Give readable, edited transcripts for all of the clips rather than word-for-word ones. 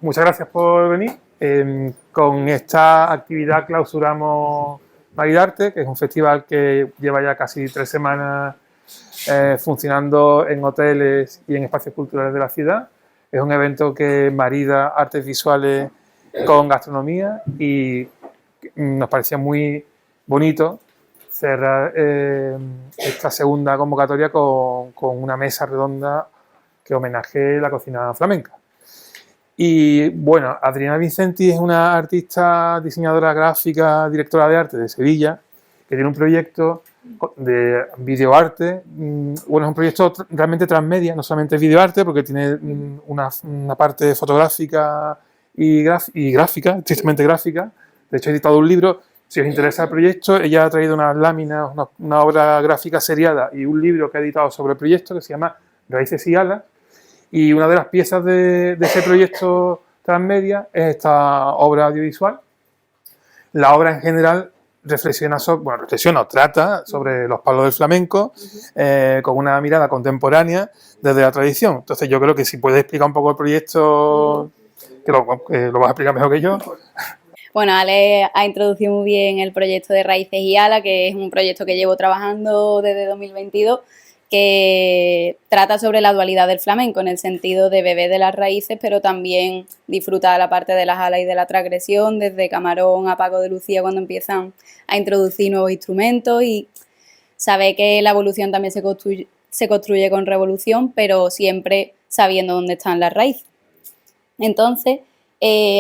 muchas gracias por venir. Con esta actividad clausuramos Maridarte, que es un festival que lleva ya casi 3 semanas funcionando en hoteles y en espacios culturales de la ciudad. Es un evento que marida artes visuales con gastronomía y nos parecía muy bonito cerrar esta segunda convocatoria con una mesa redonda que homenajee la cocina flamenca. Y bueno, Adriana Vincenti es una artista, diseñadora gráfica, directora de arte de Sevilla, que tiene un proyecto de videoarte. Bueno, es un proyecto realmente transmedia, no solamente videoarte, porque tiene una parte fotográfica y gráfica, tristemente gráfica. De hecho, ha editado un libro. Si os interesa el proyecto, ella ha traído unas láminas, una obra gráfica seriada y un libro que ha editado sobre el proyecto que se llama Raíces y Alas. Y una de las piezas de ese proyecto transmedia es esta obra audiovisual. La obra en general trata sobre los palos del flamenco con una mirada contemporánea desde la tradición. Entonces yo creo que si puedes explicar un poco el proyecto, que lo vas a explicar mejor que yo. Bueno, Ale ha introducido muy bien el proyecto de Raíces y Alas, que es un proyecto que llevo trabajando desde 2022, que trata sobre la dualidad del flamenco, en el sentido de beber de las raíces, pero también disfrutar la parte de las alas y de la transgresión, desde Camarón a Paco de Lucía, cuando empiezan a introducir nuevos instrumentos, y saber que la evolución también se construye con revolución, pero siempre sabiendo dónde están las raíces. Entonces,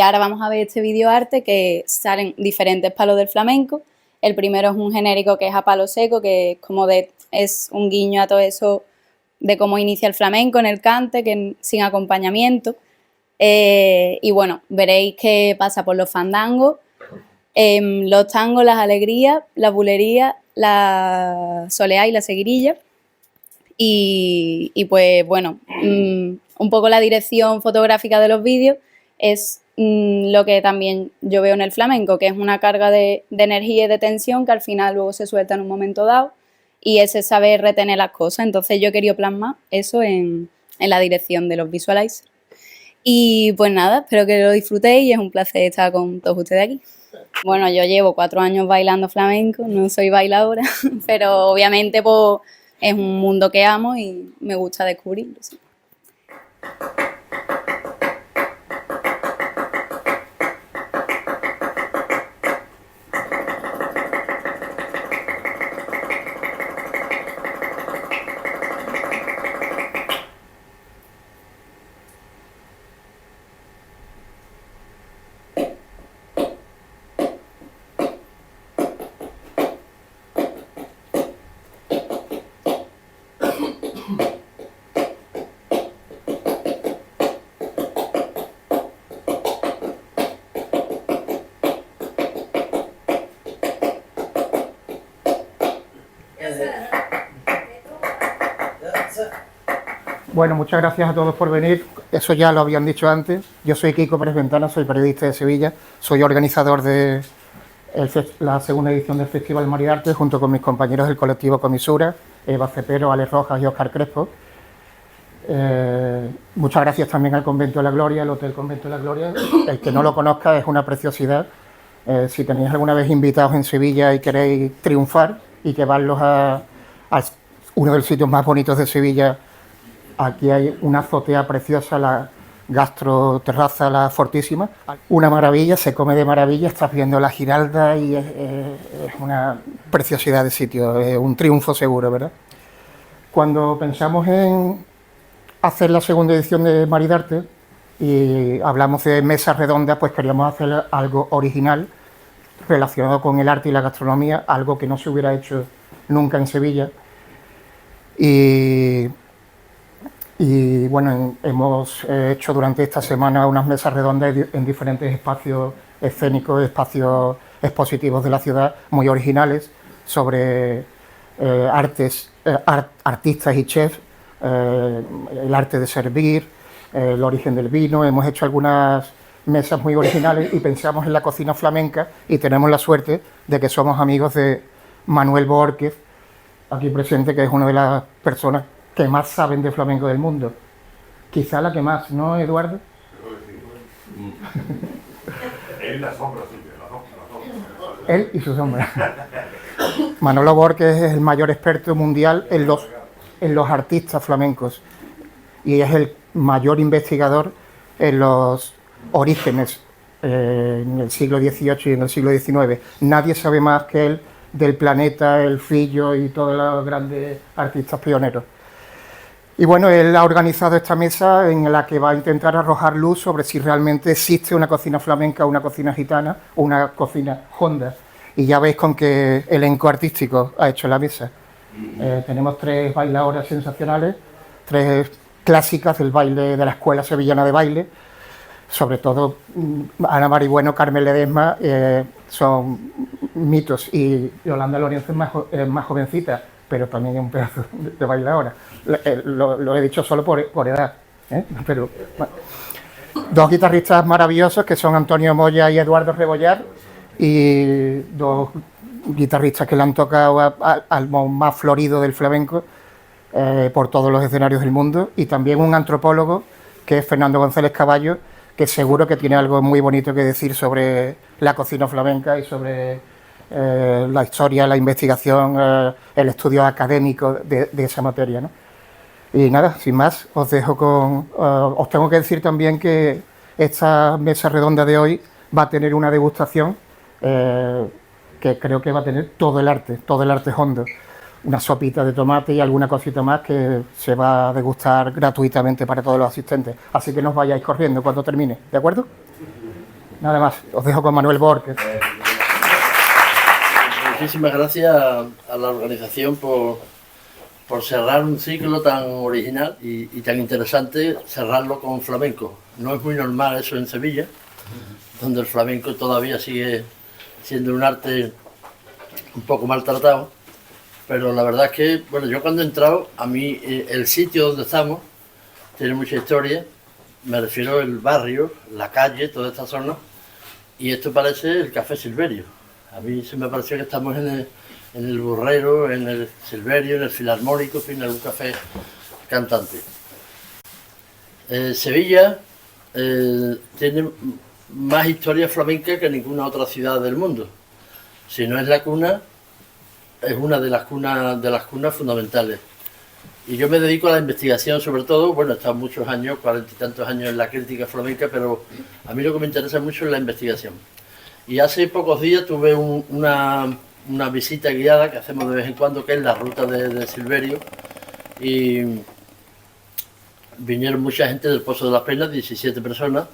ahora vamos a ver este videoarte que salen diferentes palos del flamenco. El primero es un genérico que es a palo seco, que es un guiño a todo eso de cómo inicia el flamenco en el cante, que sin acompañamiento. Y bueno, veréis que pasa por los fandangos, los tangos, las alegrías, las bulerías, la soleá y la seguirilla. Y pues bueno, un poco la dirección fotográfica de los vídeos es lo que también yo veo en el flamenco, que es una carga de energía y de tensión que al final luego se suelta en un momento dado, y ese saber retener las cosas. Entonces yo quería plasmar eso en la dirección de los visualizers. Y pues nada, espero que lo disfrutéis y es un placer estar con todos ustedes aquí. Bueno, yo llevo 4 años bailando flamenco, no soy bailadora, pero obviamente pues, es un mundo que amo y me gusta descubrirlo. ¿Sí? Bueno, muchas gracias a todos por venir. Eso ya lo habían dicho antes. Yo soy Kiko Pérez Ventana, soy periodista de Sevilla, soy organizador de la segunda edición del Festival Maridarte, junto con mis compañeros del colectivo Comisura, Eva Cepero, Alex Rojas y Óscar Crespo. Muchas gracias también al Convento de la Gloria, al Hotel Convento de la Gloria. El que no lo conozca es una preciosidad. Si tenéis alguna vez invitados en Sevilla y queréis triunfar y llevarlos a uno de los sitios más bonitos de Sevilla, aquí hay una azotea preciosa, la gastroterraza, la Fortísima. Una maravilla, se come de maravilla, estás viendo la Giralda y es una preciosidad de sitio, es un triunfo seguro, ¿verdad? Cuando pensamos en hacer la segunda edición de Maridarte y hablamos de mesas redondas, pues queríamos hacer algo original relacionado con el arte y la gastronomía, algo que no se hubiera hecho nunca en Sevilla. Y bueno, hemos hecho durante esta semana unas mesas redondas en diferentes espacios escénicos, espacios expositivos de la ciudad, muy originales, sobre artistas y chefs, el arte de servir, el origen del vino. Hemos hecho algunas mesas muy originales y pensamos en la cocina flamenca, y tenemos la suerte de que somos amigos de Manuel Bórquez, aquí presente, que es una de las personas que más saben de flamenco del mundo. Quizá la que más, ¿no, Eduardo? Él la sombra, sí, la sombra. Él y su sombra. Manolo Borges es el mayor experto mundial en los artistas flamencos y es el mayor investigador en los orígenes en el siglo XVIII y en el siglo XIX. Nadie sabe más que él del Planeta, el Fillo y todos los grandes artistas pioneros. Y bueno, él ha organizado esta mesa en la que va a intentar arrojar luz sobre si realmente existe una cocina flamenca, una cocina gitana o una cocina honda. Y ya veis con qué elenco artístico ha hecho la mesa. Tenemos 3 bailadoras sensacionales, 3 clásicas del baile de la Escuela Sevillana de Baile, sobre todo Ana Mari Bueno, Carmen Ledesma, son mitos, y Yolanda Lorenzo es más jovencita, pero también es un pedazo de bailadora. Lo he dicho solo por edad, pero bueno. 2 guitarristas maravillosos que son Antonio Moya y Eduardo Rebollar, y 2 guitarristas que le han tocado al más florido del flamenco por todos los escenarios del mundo, y también un antropólogo que es Fernando González Caballo, que seguro que tiene algo muy bonito que decir sobre la cocina flamenca y sobre la historia, la investigación, el estudio académico de esa materia, ¿no? Y nada, sin más, os dejo con... os tengo que decir también que esta mesa redonda de hoy va a tener una degustación que creo que va a tener todo el arte hondo. Una sopita de tomate y alguna cosita más que se va a degustar gratuitamente para todos los asistentes. Así que no os vayáis corriendo cuando termine, ¿de acuerdo? Nada más, os dejo con Manuel Borges. Muchísimas gracias a la organización por cerrar un ciclo tan original y tan interesante, cerrarlo con flamenco. No es muy normal eso en Sevilla, donde el flamenco todavía sigue siendo un arte un poco maltratado. Pero la verdad es que, bueno, yo cuando he entrado, a mí el sitio donde estamos tiene mucha historia, me refiero al barrio, la calle, toda esta zona, y esto parece el Café Silverio. A mí se me pareció que estamos en el Burrero, en el Silverio, en el Filarmónico, en fin, en un café cantante. Sevilla tiene más historia flamenca que ninguna otra ciudad del mundo. Si no es la cuna, es una de las cunas fundamentales. Y yo me dedico a la investigación sobre todo, bueno, he estado muchos años, 40 y tantos años en la crítica flamenca, pero a mí lo que me interesa mucho es la investigación. Y hace pocos días tuve una visita guiada que hacemos de vez en cuando, que es la ruta de Silverio, y vinieron mucha gente del Pozo de las Penas, 17 personas,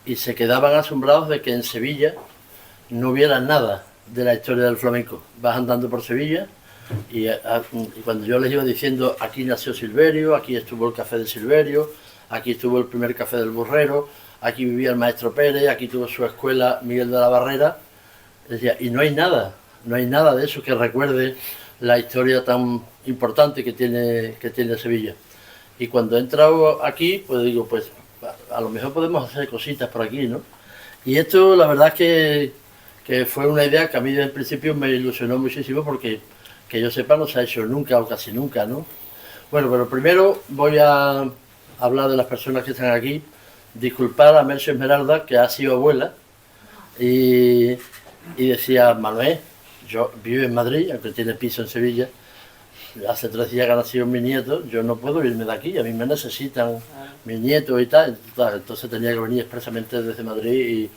y se quedaban asombrados de que en Sevilla no hubiera nada de la historia del flamenco. Vas andando por Sevilla y cuando yo les iba diciendo aquí nació Silverio, aquí estuvo el café de Silverio, aquí estuvo el primer café del Burrero, aquí vivía el maestro Pérez, aquí tuvo su escuela Miguel de la Barrera, decía, y no hay nada de eso que recuerde la historia tan importante que tiene Sevilla. Y cuando he entrado aquí, pues digo, pues a lo mejor podemos hacer cositas por aquí, ¿no? Y esto la verdad es que fue una idea que a mí desde el principio me ilusionó muchísimo, porque que yo sepa no se ha hecho nunca o casi nunca, ¿no? Bueno, pero primero voy a hablar de las personas que están aquí, disculpar a Mercedes Esmeralda, que ha sido abuela, y decía, Manuel, yo vivo en Madrid, aunque tiene piso en Sevilla, hace 3 días que ha nacido mi nieto, yo no puedo irme de aquí, a mí me necesitan mis nietos y tal, entonces tenía que venir expresamente desde Madrid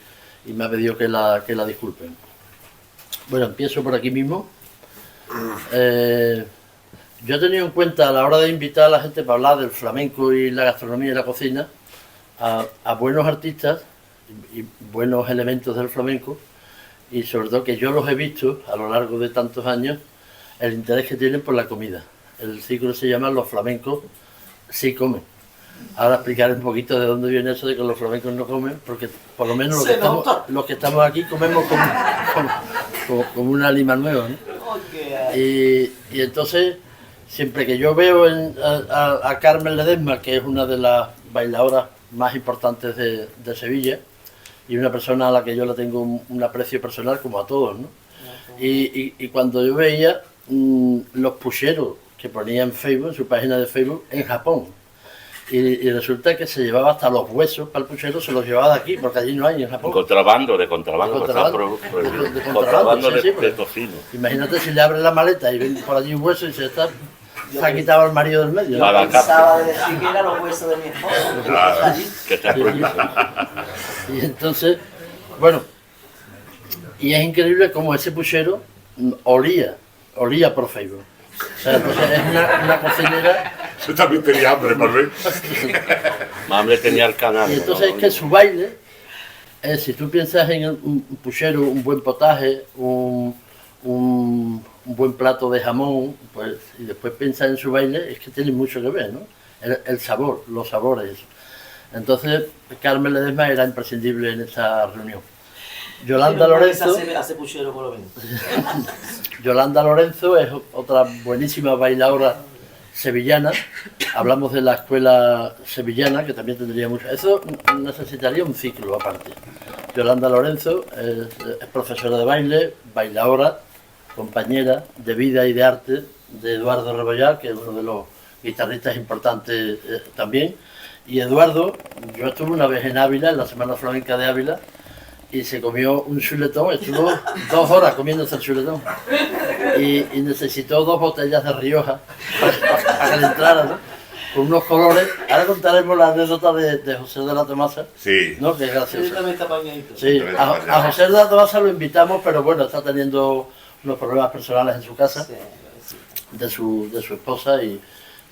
y me ha pedido que la disculpen. Bueno, empiezo por aquí mismo. Yo he tenido en cuenta a la hora de invitar a la gente para hablar del flamenco y la gastronomía y la cocina a buenos artistas y buenos elementos del flamenco, y sobre todo que yo los he visto a lo largo de tantos años, el interés que tienen por la comida. El ciclo se llama Los flamencos sí comen. Ahora explicaré un poquito de dónde viene eso de que los flamencos no comen, porque por lo menos los que estamos aquí comemos como una lima nueva, ¿no? Y entonces, siempre que yo veo a Carmen Ledesma, que es una de las bailadoras más importantes de Sevilla, y una persona a la que yo le tengo un aprecio personal, como a todos, ¿no? Y cuando yo veía los pucheros que ponía en Facebook, en su página de Facebook, en Japón, y resulta que se llevaba hasta los huesos para el puchero, se los llevaba de aquí, porque allí no hay en Japón. Contrabando, De contrabando, contrabando sí, de tocino. Imagínate si le abres la maleta y ven por allí un hueso y se ha quitado al marido del medio. Nada, Pensaba de decir que eran los huesos de mi esposa. Claro, que está prohibido. Y entonces, bueno, y es increíble cómo ese puchero olía por Facebook. O sea, entonces es una cocinera. Yo también tenía hambre, por ver. Mamá tenía el canal. Y entonces es que su baile, si tú piensas en un puchero, un buen potaje, un buen plato de jamón, pues, y después piensas en su baile, es que tiene mucho que ver, ¿no? El sabor, los sabores. Entonces, Carmen Ledesma era imprescindible en esa reunión. Yolanda Lorenzo. Hace puchero por lo menos. Yolanda Lorenzo es otra buenísima bailadora sevillana. Hablamos de la escuela sevillana, que también tendría mucho. Eso necesitaría un ciclo aparte. Yolanda Lorenzo es profesora de baile, bailadora, compañera de vida y de arte de Eduardo Rebollar, que es uno de los guitarristas importantes también. Y Eduardo, yo estuve una vez en Ávila, en la Semana Flamenca de Ávila, y se comió un chuletón, estuvo 2 horas comiéndose el chuletón y necesitó 2 botellas de Rioja para que le entrara, ¿no? Con unos colores. Ahora contaremos la anécdota de José de la Tomasa, Sí. ¿no? Que es graciosa. Yo también está apañadito. Sí, a José de la Tomasa lo invitamos, pero bueno, está teniendo unos problemas personales en su casa, Sí, sí. de su esposa, y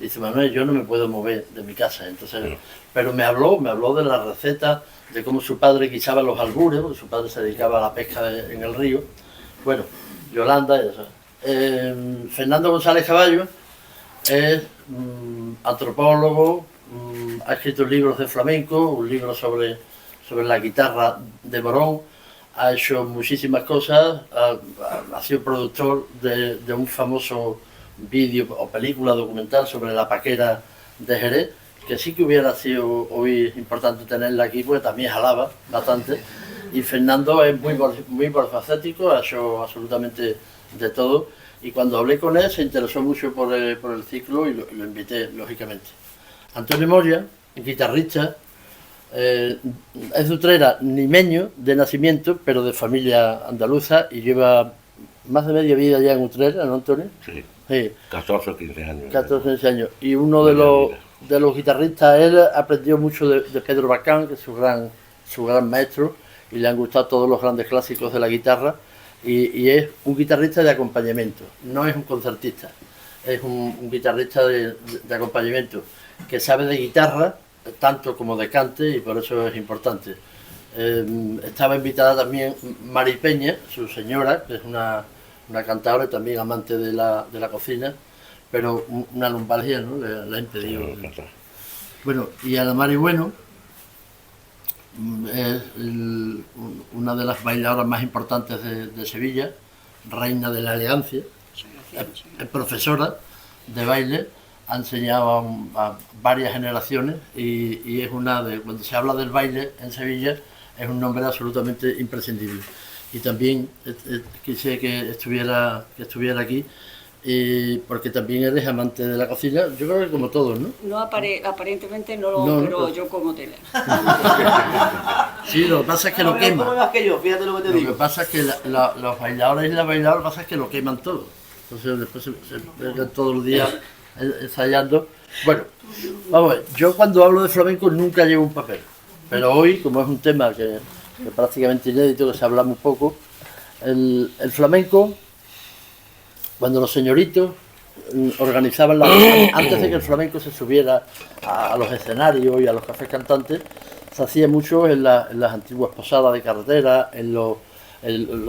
dice: Manuel, yo no me puedo mover de mi casa. Entonces, pero me habló de la receta, de cómo su padre guisaba los albures, porque su padre se dedicaba a la pesca en el río. Bueno, Yolanda, eso. Fernando González Caballo es antropólogo, ha escrito libros de flamenco, un libro sobre la guitarra de Morón, ha hecho muchísimas cosas, ha sido productor de un famoso vídeo o película documental sobre la paquera de Jerez, que sí que hubiera sido hoy importante tenerla aquí, porque también jalaba bastante. Y Fernando es muy polifacético, ha hecho absolutamente de todo. Y cuando hablé con él se interesó mucho por el ciclo y lo invité, lógicamente. Antonio Moria, guitarrista, es de Utrera, limeño de nacimiento, pero de familia andaluza, y lleva más de media vida ya en Utrera, ¿no, Antonio? Sí, Sí, 14 o 15 años. 14 15 años. Y uno de los guitarristas, él aprendió mucho de Pedro Bacán, que es su gran maestro, y le han gustado todos los grandes clásicos de la guitarra, y es un guitarrista de acompañamiento, no es un concertista, es un guitarrista de acompañamiento, que sabe de guitarra, tanto como de cante, y por eso es importante. Estaba invitada también Mari Peña, su señora, que es una cantadora y también amante de la cocina, pero una lumbalgia, ¿no? Le ha impedido. Bueno, y a la Mari Bueno es una de las bailadoras más importantes de Sevilla, reina de la elegancia, es profesora de baile, ha enseñado a varias generaciones y es cuando se habla del baile en Sevilla, es un nombre absolutamente imprescindible. Y también quise que estuviera aquí, porque también eres amante de la cocina, yo creo que como todos, ¿no? No, aparentemente no, No, pero pues. yo como tela. Sí, lo que pasa es que lo ¿Cómo queman. más que yo? Fíjate lo que te Lo que digo. pasa es que los bailadores y las bailadoras pasa es que lo queman todo. Entonces después se pegan todos los días ensayando. Bueno, vamos a ver, yo cuando hablo de flamenco nunca llevo un papel. Pero hoy, como es un tema que prácticamente inédito, que se habla muy poco, el flamenco, cuando los señoritos organizaban antes de que el flamenco se subiera a los escenarios y a los cafés cantantes, se hacía mucho en las antiguas posadas de carretera, en los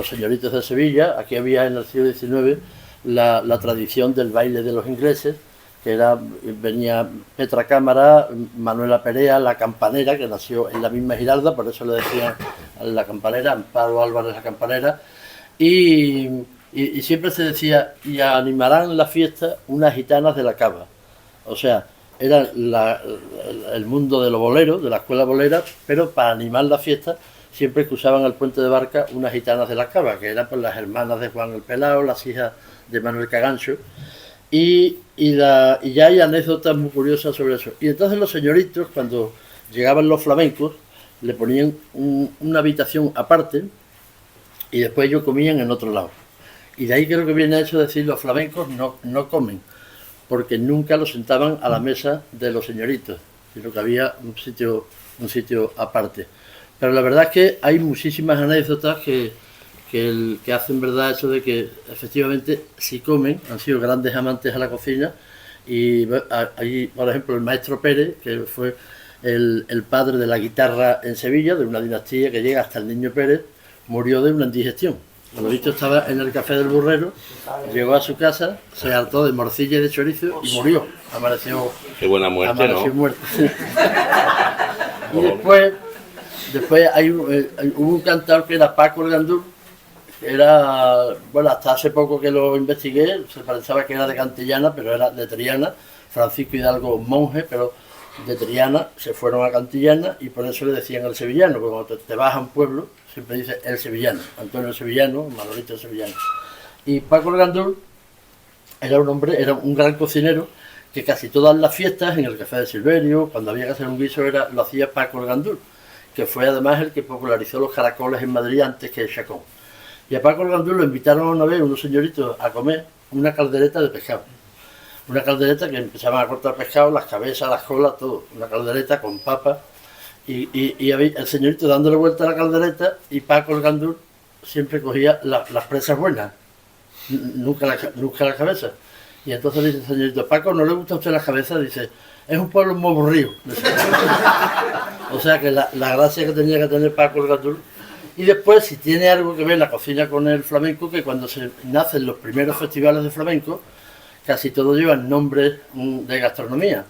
señoritos de Sevilla. Aquí había en el siglo XIX la tradición del baile de los ingleses, que venía Petra Cámara, Manuela Perea, la campanera, que nació en la misma Giralda, por eso le decían la campanera, Amparo Álvarez la campanera, y siempre se decía: y animarán la fiesta unas gitanas de la cava. O sea, era el mundo de los boleros, de la escuela bolera, pero para animar la fiesta siempre que usaban el puente de barca unas gitanas de la cava, que eran pues las hermanas de Juan el Pelao, las hijas de Manuel Cagancho. y ya hay anécdotas muy curiosas sobre eso. Y entonces los señoritos, cuando llegaban los flamencos, le ponían una habitación aparte y después ellos comían en otro lado. Y de ahí creo que viene eso de decir los flamencos no comen, porque nunca los sentaban a la mesa de los señoritos, sino que había un sitio aparte. Pero la verdad es que hay muchísimas anécdotas que hacen verdad eso de que efectivamente si comen, han sido grandes amantes a la cocina. Y ahí, por ejemplo, el maestro Pérez, que fue el padre de la guitarra en Sevilla, de una dinastía que llega hasta el Niño Pérez, murió de una indigestión. Cuando visto estaba en el Café del Burrero, llegó a su casa, se hartó de morcilla y de chorizo y murió. Amaneció. Qué buena muerte, amaneció ¿no? muerto. Y después hubo un cantador que era Paco el Gandul, que era, bueno, hasta hace poco que lo investigué, se pensaba que era de Cantillana, pero era de Triana. Francisco Hidalgo, monje, pero de Triana, se fueron a Cantillana y por eso le decían el sevillano, porque cuando te vas a un pueblo siempre dice el sevillano, Antonio el Sevillano, Manolito el Sevillano. Y Paco el Gandul era un gran cocinero, que casi todas las fiestas, en el Café de Silverio, cuando había que hacer un guiso, lo hacía Paco el Gandul, que fue además el que popularizó los caracoles en Madrid antes que el Chacón. Y a Paco el Gandul lo invitaron una vez unos señoritos a comer una caldereta de pescado. Una caldereta que empezaban a cortar pescado, las cabezas, las colas, todo. Una caldereta con papas. Y el señorito dándole vuelta a la caldereta y Paco el Gandul siempre cogía las presas buenas, nunca la cabeza. Y entonces dice el señorito, Paco, ¿no le gusta a usted la cabeza? Dice, es un pueblo muy aburrido. O sea que la gracia que tenía que tener Paco el Gandul. Y después, si tiene algo que ver la cocina con el flamenco, que cuando se nacen los primeros festivales de flamenco, casi todos llevan nombres de gastronomía.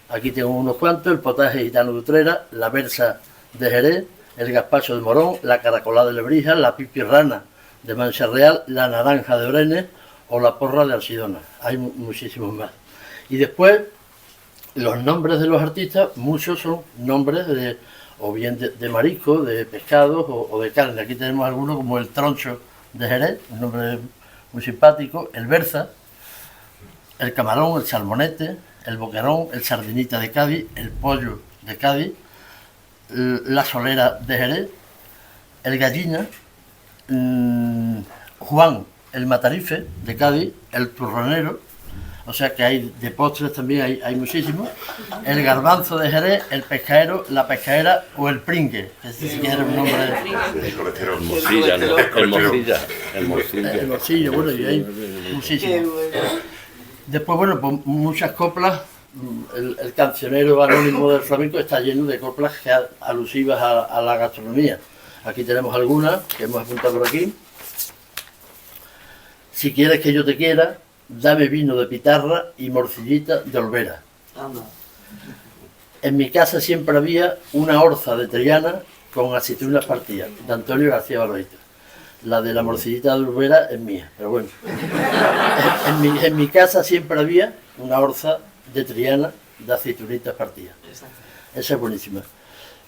Aquí tengo unos cuantos: el potaje gitano de Utrera, la versa de Jerez, el gazpacho de Morón, la caracolada de Lebrija, la pipirrana de Mancha Real, la naranja de Orenes o la porra de Arsidona. Hay muchísimos más. Y después, los nombres de los artistas, muchos son nombres o bien de marisco, de pescados o de carne. Aquí tenemos algunos como el troncho de Jerez, un nombre muy simpático, el berza, el camarón, el salmonete, el boquerón, el sardinita de Cádiz, el pollo de Cádiz, la solera de Jerez, el gallina, Juan, el matarife de Cádiz, el turronero, o sea que hay de postres también, hay muchísimos, el garbanzo de Jerez, el pescaero, la pescaera o el pringue, que si quiere un nombre El morcilla, ¿no? El morcilla, bueno, y hay muchísimos. Después, bueno, pues muchas coplas. El cancionero anónimo del flamenco está lleno de coplas alusivas a la gastronomía. Aquí tenemos algunas que hemos apuntado por aquí. Si quieres que yo te quiera, dame vino de pitarra y morcillita de olvera. En mi casa siempre había una orza de Triana con aceitunas partidas, de Antonio García Barbeito. La de la morcillita de olvera es mía, pero bueno. En mi casa siempre había una orza de Triana de aceitunitas partidas. Esa es buenísima.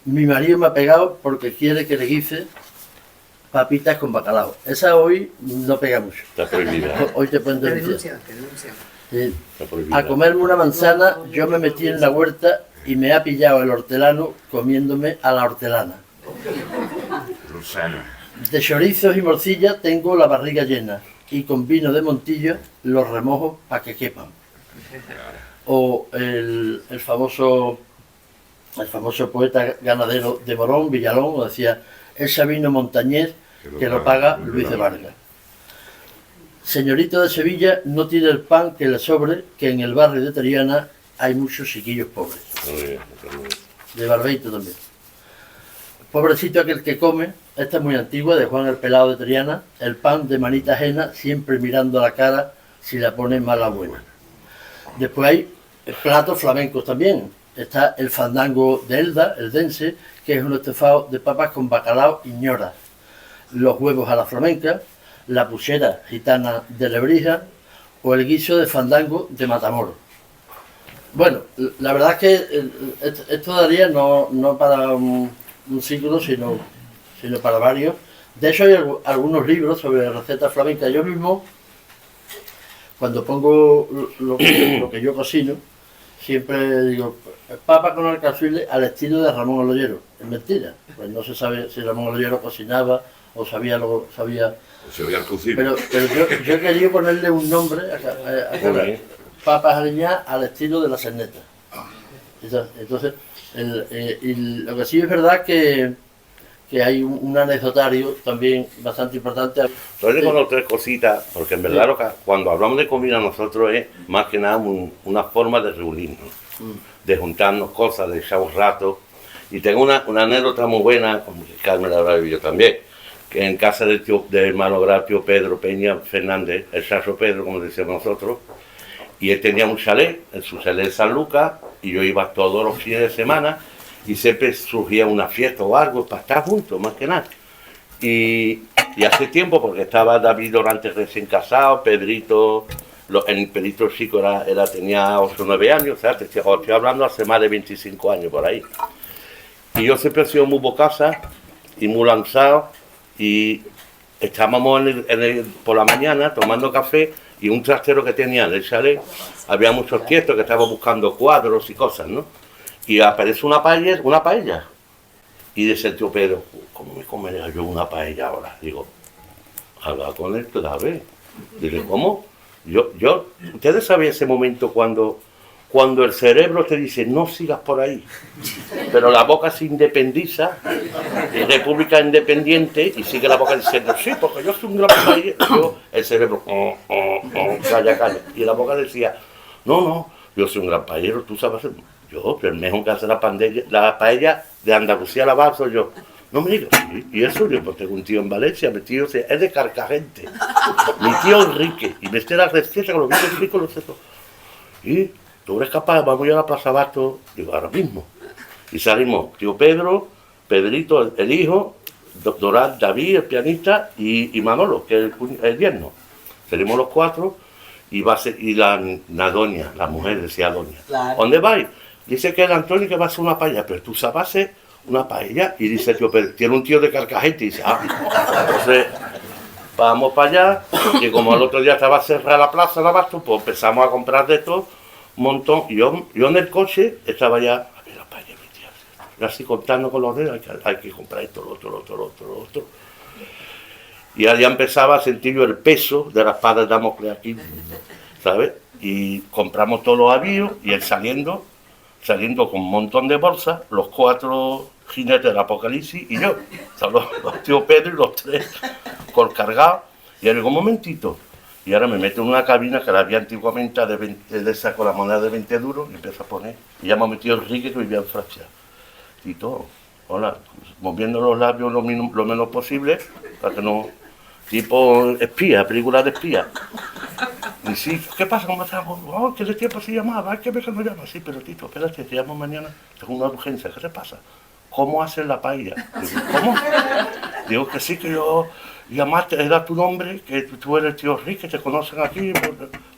Mi marido me ha pegado porque quiere que le guise papitas con bacalao. Esa hoy no pega mucho. Está prohibida. Hoy te pueden denunciar. A comerme una manzana, yo me metí en la huerta y me ha pillado el hortelano comiéndome a la hortelana. De chorizos y morcilla tengo la barriga llena y con vino de Montillo los remojo para que quepan. O el famoso poeta ganadero de Morón, Villalón, decía, ese vino montañés que lo paga Luis de Vargas. Señorito de Sevilla, no tire el pan que le sobre, que en el barrio de Triana hay muchos chiquillos pobres. De Barbeito también. Pobrecito aquel que come, esta es muy antigua, de Juan el Pelado de Triana, el pan de manita ajena, siempre mirando a la cara si la pone mala o buena. Después hay platos flamencos también. Está el fandango de Elda, el dense, que es un estofado de papas con bacalao y ñoras. Los huevos a la flamenca, la puchera gitana de Lebrija o el guiso de fandango de Matamoros. Bueno, la verdad es que esto daría no para un ciclo, sino para varios. De hecho hay algunos libros sobre recetas flamencas. Yo mismo, cuando pongo lo que yo cocino, siempre digo, papa con alcazuela al estilo de Ramón Oloyero. Es mentira, pues no se sabe si Ramón Oloyero cocinaba o sabía Se veía el cocido. pero yo he querido ponerle un nombre a papas aliñadas al estilo de la cerneta. Entonces, y lo que sí es verdad que hay un anecdotario también bastante importante. Yo le conozco tres cositas, porque en verdad cuando hablamos de comida nosotros es más que nada una forma de reunirnos, de juntarnos cosas, de echar un rato. Y tengo una anécdota muy buena, como que Carmen la habrá vivido también, que en casa del hermano gran tío Pedro Peña Fernández, el Saso Pedro, como decíamos nosotros, y él tenía un chalet, en su chalet de San Lucas, y yo iba todos los fines de semana, y siempre surgía una fiesta o algo para estar juntos, más que nada. Y hace tiempo, porque estaba David Dorante recién casado, Pedrito, el Pedrito chico tenía 8 o 9 años, o sea, te estoy hablando hace más de 25 años por ahí. Y yo siempre he sido muy bocasa y muy lanzado, y estábamos por la mañana tomando café, y un trastero que tenía en el chalet, había muchos tiestos que estaban buscando cuadros y cosas, ¿no? Y aparece una paella. Y dice el tío Pedro, ¿cómo me comería yo una paella ahora? Digo, habla con él clave. Dile, ¿cómo? Ustedes saben ese momento cuando el cerebro te dice, no sigas por ahí, pero la boca se independiza, es república independiente, y sigue la boca diciendo, sí, porque yo soy un gran paellero. El cerebro, calla. Y la boca decía, no, yo soy un gran paellero, tú sabes hacer. Yo, pero el mejor que hace la paella de Andalucía la baso yo. No me digas, sí, y eso yo, pues tengo un tío en Valencia, mi tío es de Carcagente, mi tío Enrique, y me esté la receta con los viejos ricos, los sé todo. Y tú eres capaz, vamos a ir a la Plaza Basto, digo, ahora mismo. Y salimos, tío Pedro, Pedrito, el hijo, Dorán, David, el pianista, y Manolo, que es el yerno. Salimos los 4, y la doña, la mujer decía doña, claro. ¿Dónde vais? Dice que el Antonio que va a hacer una paella, pero tú sabes hacer una paella. Y dice tío Pedro, tiene un tío de Carcagente, y dice, entonces vamos para allá, y como el otro día estaba cerrada la plaza de Abasto, pues empezamos a comprar de todo, un montón, y yo en el coche estaba ya, a ver la paella, mi tía, así contando con los dedos, hay que comprar esto, lo otro. Y ya empezaba a sentir yo el peso de la espada de Damocles aquí, ¿sabes? Y compramos todos los avíos, y él saliendo con un montón de bolsas, los 4 jinetes del apocalipsis y yo, los tíos Pedro y los 3 con cargados. Y ahora digo, un momentito, y ahora me meto en una cabina que la había antiguamente de esa con la moneda de 20 duros, y empiezo a poner, y llamo a mi tío Enrique que vivía en Francia, y todo, hola, moviendo los labios lo menos posible, para que no, tipo espía, película de espía. Y sí, ¿qué pasa? ¿Cómo estás? Oh, ¿qué de tiempo se llamaba? Hay que ver que no llama. Sí, pero Tito, espérate, te llamo mañana, tengo una urgencia, ¿qué te pasa? ¿Cómo haces la paella? Digo, ¿cómo? Digo que sí, que yo llamaste, era tu nombre, que tú eres el tío Rick, que te conocen aquí.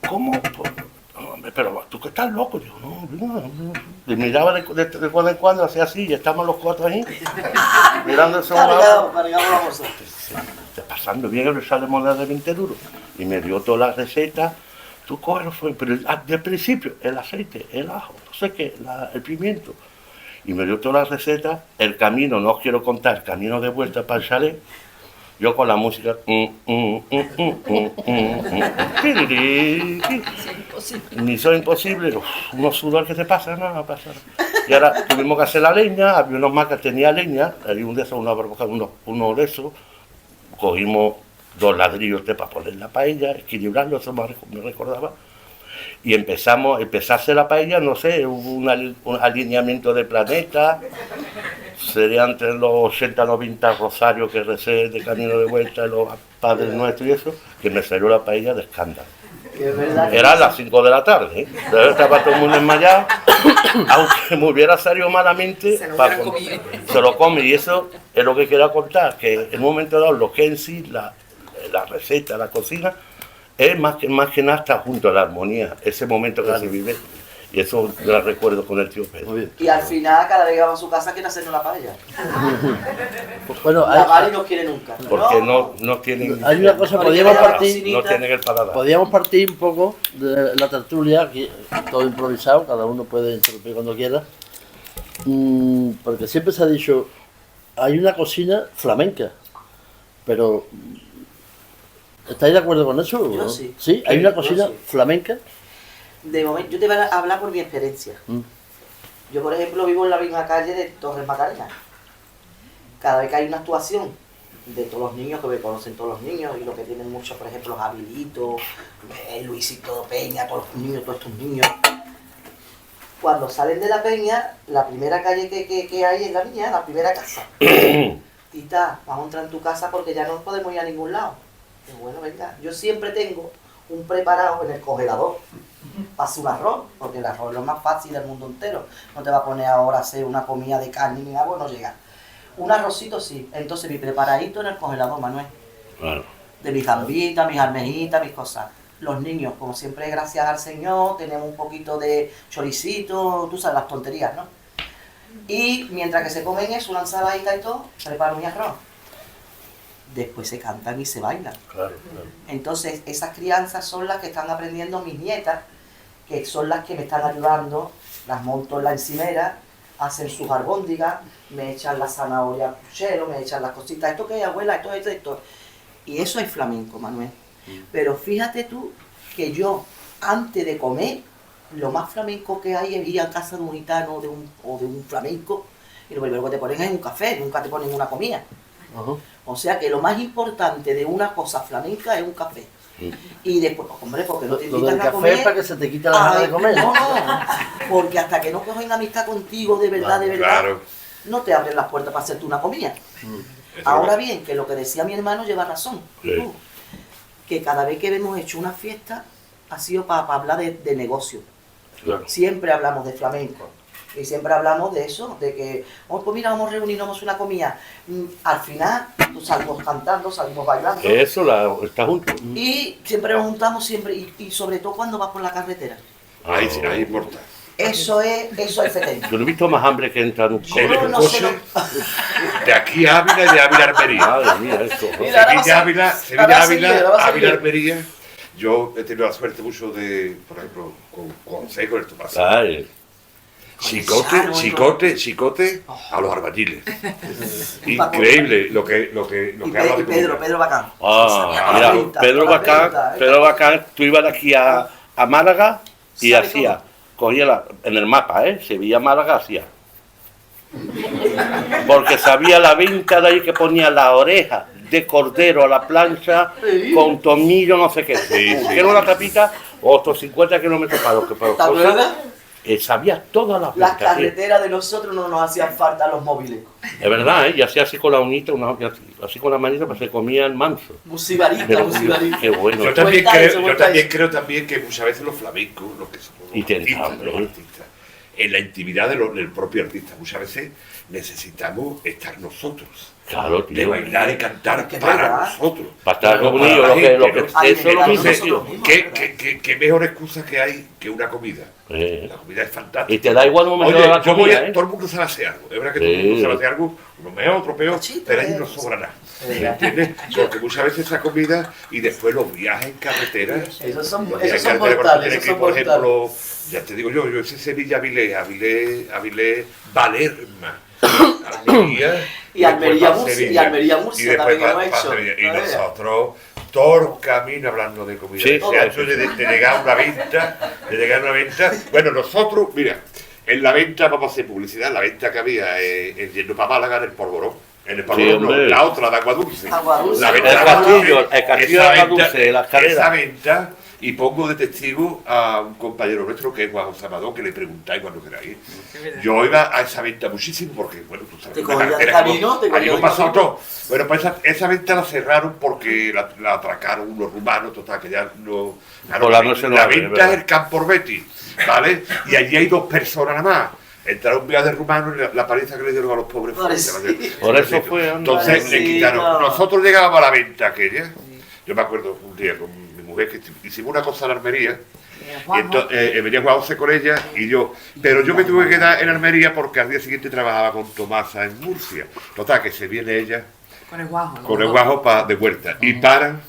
¿Cómo? Pues, no, pero tú que estás loco. Digo, no. Y miraba de cuando en cuando, hacía así, y estábamos los 4 ahí, mirándose un lado. Está pasando bien el sal de moneda de 20 duros. Y me dio todas las recetas. Tú cógelo, pero del principio, el aceite, el ajo, no sé qué, el pimiento. Y me dio todas las recetas. El camino, no os quiero contar, el camino de vuelta para el chalet. Yo con la música. Misión imposible. Unos sudor que te pasa, no pasa nada. Y ahora tuvimos que hacer la leña. Había unos más que tenía leña. Había un de esos, uno de esos. Cogimos 2 ladrillos para poner la paella, equilibrarlo, eso me recordaba. Y empecé a hacer la paella, no sé, hubo un alineamiento de planetas. Serían entre los 80 90 rosarios que recé de camino de vuelta, los padres nuestros y eso, que me salió la paella de escándalo. Era a las 5 de la tarde, ¿eh? Estaba todo el mundo enmayado, aunque me hubiera salido malamente, se lo come. Y eso es lo que quiero contar, que en un momento dado lo que en sí, la receta, la cocina, es más que nada estar junto a la armonía, ese momento que se vive. Y eso la recuerdo con el tío Pedro. Muy bien. Y al final, cada vez que vamos a su casa, quiere hacernos la paella. Pues bueno, La Mari no quiere nunca. Porque no tienen... hay una cosa, Porque podríamos la partir, cocinita- No tienen el paladar. podríamos partir un poco de la tertulia, aquí todo improvisado, cada uno puede interrumpir cuando quiera. Porque siempre se ha dicho, hay una cocina flamenca, pero ¿estáis de acuerdo con eso? Yo ¿no? sí. Sí, hay una cocina sí. flamenca. De momento, yo te voy a hablar por mi experiencia. Yo, por ejemplo, vivo en la misma calle de Torres Macarena. Cada vez que hay una actuación de todos los niños, que me conocen todos los niños, y lo que tienen muchos, por ejemplo, Javilito, Luisito Peña, todos estos niños. Cuando salen de la peña, la primera calle que hay es la mía, la primera casa. Tita, vamos a entrar en tu casa porque ya no podemos ir a ningún lado. Y bueno, venga, yo siempre tengo un preparado en el congelador para hacer un arroz, porque el arroz es lo más fácil del mundo entero. No te va a poner ahora a hacer una comida de carne ni agua, no llega. Un arrocito sí, entonces mi preparadito en el congelador, Manuel. Claro. De mis gambitas, mis almejitas, mis cosas. Los niños, como siempre, gracias al Señor, tenemos un poquito de choricito, tú sabes, las tonterías, ¿no? Y mientras que se comen eso, una ensaladita y todo, preparo mi arroz. Después se cantan y se bailan. Claro, claro. Entonces, esas crianzas son las que están aprendiendo mis nietas, que son las que me están ayudando, las monto en la encimera, hacen sus albóndigas, me echan la zanahoria al puchero, me echan las cositas, ¿esto qué es, abuela? Esto es esto. Y eso es flamenco, Manuel. Pero fíjate tú que yo, antes de comer, lo más flamenco que hay es ir a casa de un gitano o de un flamenco, y lo primero que te ponen es un café, nunca te ponen una comida. Ajá. O sea que lo más importante de una cosa flamenca es un café. Y después, hombre, porque no te Lo invitan del a café comer. es para que se te quite la gana Ay, de comer. no, porque hasta que no cogen amistad contigo de verdad, Claro. no te abren las puertas para hacerte una comida. Eso Ahora es. bien, que lo que decía mi hermano lleva razón. Sí. Tú, que cada vez que hemos hecho una fiesta ha sido para hablar de negocio. Claro. Siempre hablamos de flamenco. Y siempre hablamos de eso, de que, oh, pues mira, vamos a reunirnos, vamos a una comida. Al final, pues, salimos cantando, salimos bailando. Eso está junto. Y siempre nos juntamos, siempre, y sobre todo cuando vas por la carretera. Ahí sí, ahí importa. Eso es fetén. Yo no he visto más hambre que entrar en un En No, un no coche se de aquí a Ávila y de Ávila a Almería. Madre mía, esto. Mira, ahora Sevilla, va a Ávila, ser- ahora va a seguir, ahora va a Ávila, seguir. Almería. Yo he tenido la suerte mucho de, por ejemplo, con Seco en esto pasa. Ay, Chicote a los albañiles. Increíble lo que Y habla de Pedro comida. Bacán. mira, Venta, Pedro la Bacán, venta, Pedro Bacán, tú ibas de aquí a Málaga y Sabe hacía, todo. cogía en el mapa, Sevilla, Málaga, hacía. Porque sabía la venta de ahí que ponía la oreja de cordero a la plancha con tomillo, no sé qué. Que era una tapita, otros 50 kilómetros para lo que para ¿Te acuerdas? sabía todas las Las ventas. carreteras de nosotros no nos hacían falta los móviles. Es verdad, y hacía así con la unita, así con la manita, pues se comía el manso. Musibarita, Pero, musibarita. qué bueno. Yo también, Cuenta eso, cuenta creo también que muchas veces los flamencos, los que somos Intentamos, los artistas, en la intimidad del propio artista, muchas veces necesitamos estar nosotros. Claro, De tío. bailar y cantar Que es para verdad. nosotros. Para estar No reunidos, para la lo que, gente, lo que, ¿no? Ay, eso es lo mismo, Entonces, tío. ¿qué mejor excusa que hay que una comida? La comida es fantástica. Y te da igual un momento Oye, de la yo voy comida, todo el mundo sabe hacer algo. Es verdad que todo el Sí. mundo sabe hacer algo, uno mejor, otro peor, Cachito, pero ahí no sobra nada. ¿Me entiendes? Porque muchas veces esa comida y después los viajes en carretera. Esos son los viajes mortales, en carretera, esos que, son por mortales. ejemplo, ya te digo yo ese Sevilla, Avilés, Valerma. Almería, Y Almería, después Murcia, Sevilla, y Almería, Murcia y después también hemos pa hecho. Sevilla. Y No veas. nosotros, todo el camino hablando de comida. Sí. O sea, eso de llegar a una venta, bueno, nosotros, mira, en la venta, vamos a hacer publicidad, en la venta que había yendo para Málaga, en el Polvorón. En el Polvorón, no, hombre. la otra, la de Agua Dulce. Agua Dulce. La El venta de castillo Agua de Dulce, Agua Dulce, la escalera. esa venta, y pongo de testigo a un compañero nuestro que es Juan José Amador, que le preguntáis cuando queráis. Yo iba a esa venta muchísimo porque, bueno, tú sabes, Te la cogía de carretera, camino, te allí cogía hemos de pasado camino. todo. Bueno, pues esa venta la cerraron porque la atracaron unos rumanos, total, que ya no... Claro, Por la noche no la abre, venta ¿verdad? es el Campo Betty, ¿vale? Y allí hay 2 personas nada más. Entraron un viaje de rumanos y la paliza que le dieron a los pobres. Pobrecito. Por eso fue, anda. Entonces le quitaron. Pobrecito. Nosotros llegábamos a la venta aquella. Yo me acuerdo un día con mi mujer que hicimos una cosa en la Almería Juanjo. Y entonces, venía Juan José con ella y yo. Pero yo me tuve que quedar en Almería porque al día siguiente trabajaba con Tomasa en Murcia. Total, que se viene ella Con el guajo. con el guajo de vuelta. Y paran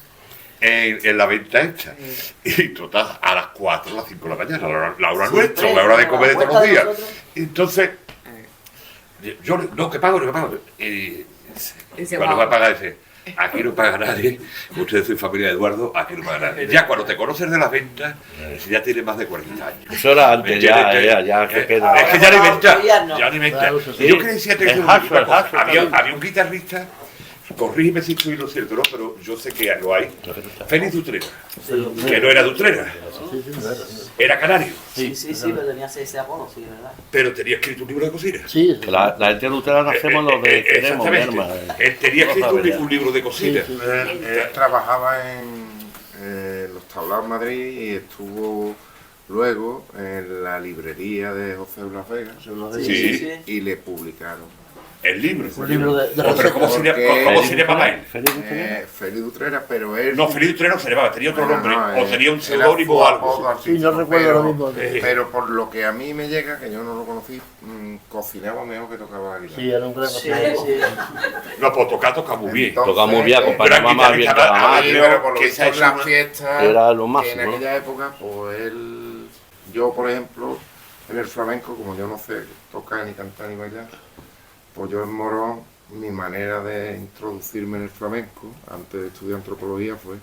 en la venta esta. Y total, a las 4 o las 5 de la mañana, la hora nuestra, la hora de comer de todos los días. Y entonces, yo, no, que pago, no, que pago. Y cuando va a pagar, dice, aquí no paga nadie, ustedes son familia de Eduardo, aquí no paga nadie. Ya cuando te conoces de las ventas, ya tienes más de 40 años. Eso era antes, ya que queda. Es que ya ni venta, no. ya ni venta. Claro, eso sí. Y yo quería decirte que Es hacho, es hacho, había también. un guitarrista, corrígeme si estoy lo cierto, ¿no? Pero yo sé que lo hay. Félix Dutrera, que no era Dutrera, era canario, Sí, pero tenía ese apodo, sí, ¿verdad? pero tenía escrito un libro de cocina. Sí, La gente luterana hacemos lo de queremos, mi Exactamente. hermano. Él tenía escrito un libro de cocina. Sí, Él trabajaba en los tablaos Madrid y estuvo luego en la librería de José Blas Vega Sí. y le publicaron. El libro. un libro de Oh, pero ¿cómo Porque- se llamaba él? Félix Dutrera, pero él... No, Félix Dutrera no se llamaba, tenía otro nombre, o tenía un era seudónimo o su algo. apodo Sí, no artístico, recuerdo pero- lo mismo. Pero por lo que a mí me llega, que yo no lo conocí, cocinaba mejor que tocaba la guitarra. Sí, era un gran Sí, apodo. sí. No, pues toca muy bien. Entonces, Toca muy bien, acompañaba gran más bien guitarrista, cada Sí, máquina. pero por lo que visto se ha en hecho las una- fiestas Era lo que máximo, en ¿no? aquella época, pues él, yo por ejemplo, en el flamenco, como yo no sé tocar ni cantar ni bailar, pues yo en Morón, mi manera de introducirme en el flamenco, antes de estudiar antropología, fue,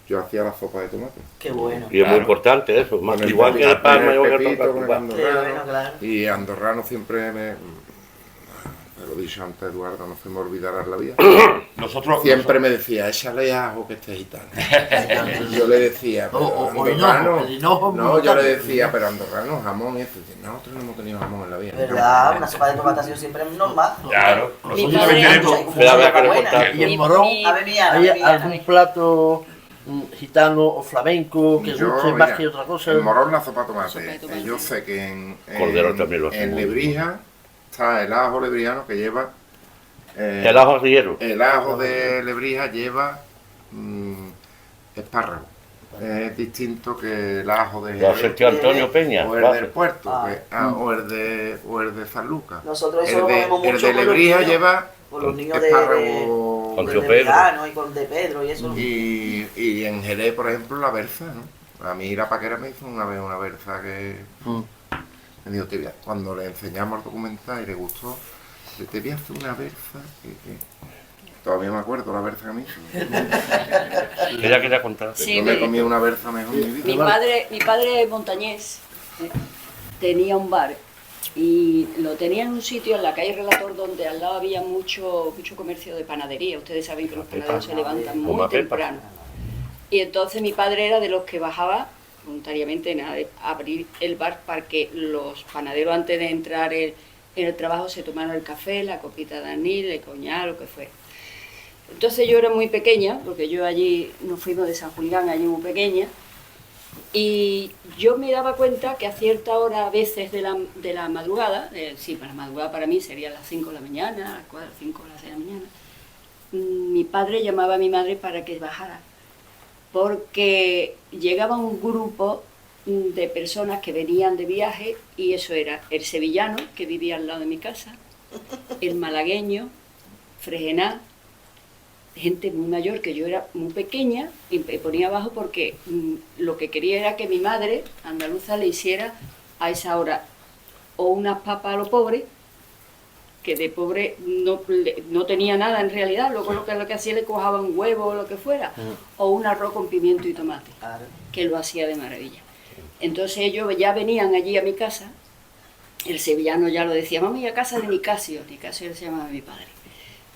yo hacía la sopa de tomate. Qué bueno. Y es muy importante eso, más Con el igual que el pepito, palma, con igual que el pepito, con el toca. Qué bueno, andorrano. claro. Y andorrano siempre me lo he dicho antes, Eduardo, no se me olvidará en la vida. Nosotros, Siempre me decía, échale ajo que esté gitano. Y yo le decía, pero O andorrano. hinojo, el hinojo es No, muy yo le importante. decía, pero andorrano, jamón y esto. Y dice, nosotros no hemos tenido jamón en la vida. ¿Verdad? Una sopa de tomate ha sido siempre normal. claro, Mi nosotros padre- también tenemos. Espera, había que recortar. Y en Mi- Morón, mi- Ave mía, ¿hay ave mía. algún plato gitano o flamenco que Yo, guste más mira, que otra cosa? En Morón la sopa de Sopa de tomate. tomate. Yo sé que en Cordero también lo hacemos. en Lebrija está el ajo lebriano que lleva... El ajo rillero. El ajo de Lebrija lleva espárrago. Es distinto que el ajo de Lo hace el tío Antonio Peña. o el lo del hace. puerto, Ah. o el de San Lucas. Nosotros eso El lo de, comemos el mucho de con los Lebrija niños, lleva con los niños espárrago Con de tío Pedro. verano y con de Pedro y eso. y en Jerez, por ejemplo, la berza, ¿no? A mí la paquera me hizo una vez una berza que me dijo, te voy a- cuando le enseñamos el documental y le gustó, te voy a hacer una berza que todavía me acuerdo la berza que me hizo. Ella quería contar. Sí, Yo me me- comí una berza mejor en mi vida. Mi padre montañés tenía un bar y lo tenía en un sitio en la calle Relator donde al lado había mucho comercio de panadería. Ustedes saben que los panaderos se levantan muy Como Pepa. temprano. Y entonces mi padre era de los que bajaba voluntariamente a abrir el bar para que los panaderos antes de entrar en el trabajo se tomaran el café, la copita de anís, el coñac, lo que fuera. Entonces yo era muy pequeña, porque yo allí nos fuimos de San Julián, allí muy pequeña, y yo me daba cuenta que a cierta hora, a veces de la madrugada, sí, para la madrugada para mí serían las 5 de la mañana, las 4, 5, las 6 de la mañana, mi padre llamaba a mi madre para que bajara, porque llegaba un grupo de personas que venían de viaje, y eso era el sevillano, que vivía al lado de mi casa, el malagueño, Fregená, gente muy mayor, que yo era muy pequeña, y me ponía abajo porque lo que quería era que mi madre, andaluza, le hiciera a esa hora o unas papas a los pobres, que de pobre no tenía nada en realidad, luego lo que hacía le cojaba un huevo o lo que fuera, o un arroz con pimiento y tomate, Claro. que lo hacía de maravilla. Entonces ellos ya venían allí a mi casa, el sevillano ya lo decía, vamos a ir a casa de Nicasio se llamaba mi padre,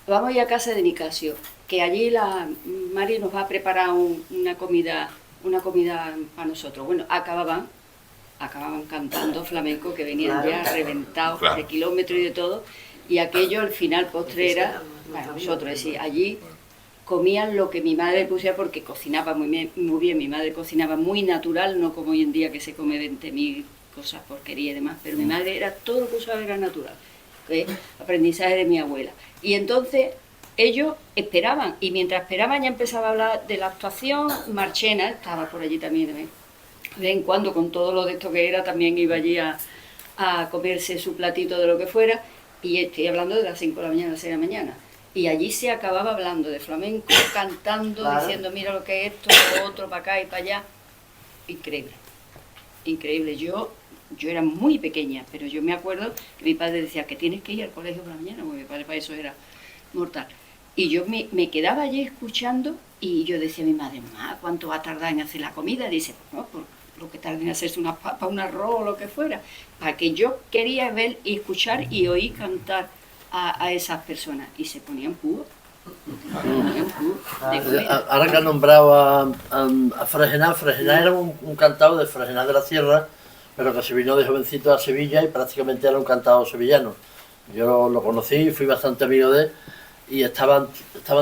vamos a ir a casa de Nicasio, que allí la Mari nos va a preparar una comida para nosotros. Bueno, acababan cantando flamenco, que venían Claro. ya reventados Claro. de kilómetros y de todo, y aquello al final postre era para nosotros, es decir, allí comían lo que mi madre pusiera, porque cocinaba muy bien, mi madre cocinaba muy natural, no como hoy en día que se come 20.000 cosas, porquería y demás, pero mi madre era, todo lo que usaba era natural, aprendizaje de mi abuela. Y entonces ellos esperaban, y mientras esperaban ya empezaba a hablar de la actuación. Marchena estaba por allí también. de vez en cuando, con todo lo de esto que era, también iba allí a comerse su platito de lo que fuera, y estoy hablando de las 5 de la mañana, las 6 de la mañana. Y allí se acababa hablando de flamenco, cantando, Claro. diciendo, mira lo que es esto, lo otro, para acá y para allá. Increíble, increíble. Yo era muy pequeña, pero yo me acuerdo que mi padre decía que tienes que ir al colegio por la mañana, porque mi padre para eso era mortal. Y yo me quedaba allí escuchando y yo decía a mi madre, mamá, ¿cuánto va a tardar en hacer la comida? Y dice, no, por lo que tarde en hacerse una papa, un arroz o lo que fuera. Para que yo quería ver y escuchar y oír cantar a esas personas. Y se ponían púas. Ahora que han nombrado a Fregenal, Fregenal era un cantado de Fregenal de la Sierra, pero que se vino de jovencito a Sevilla y prácticamente era un cantado sevillano. Yo lo conocí, fui bastante amigo de él y estaban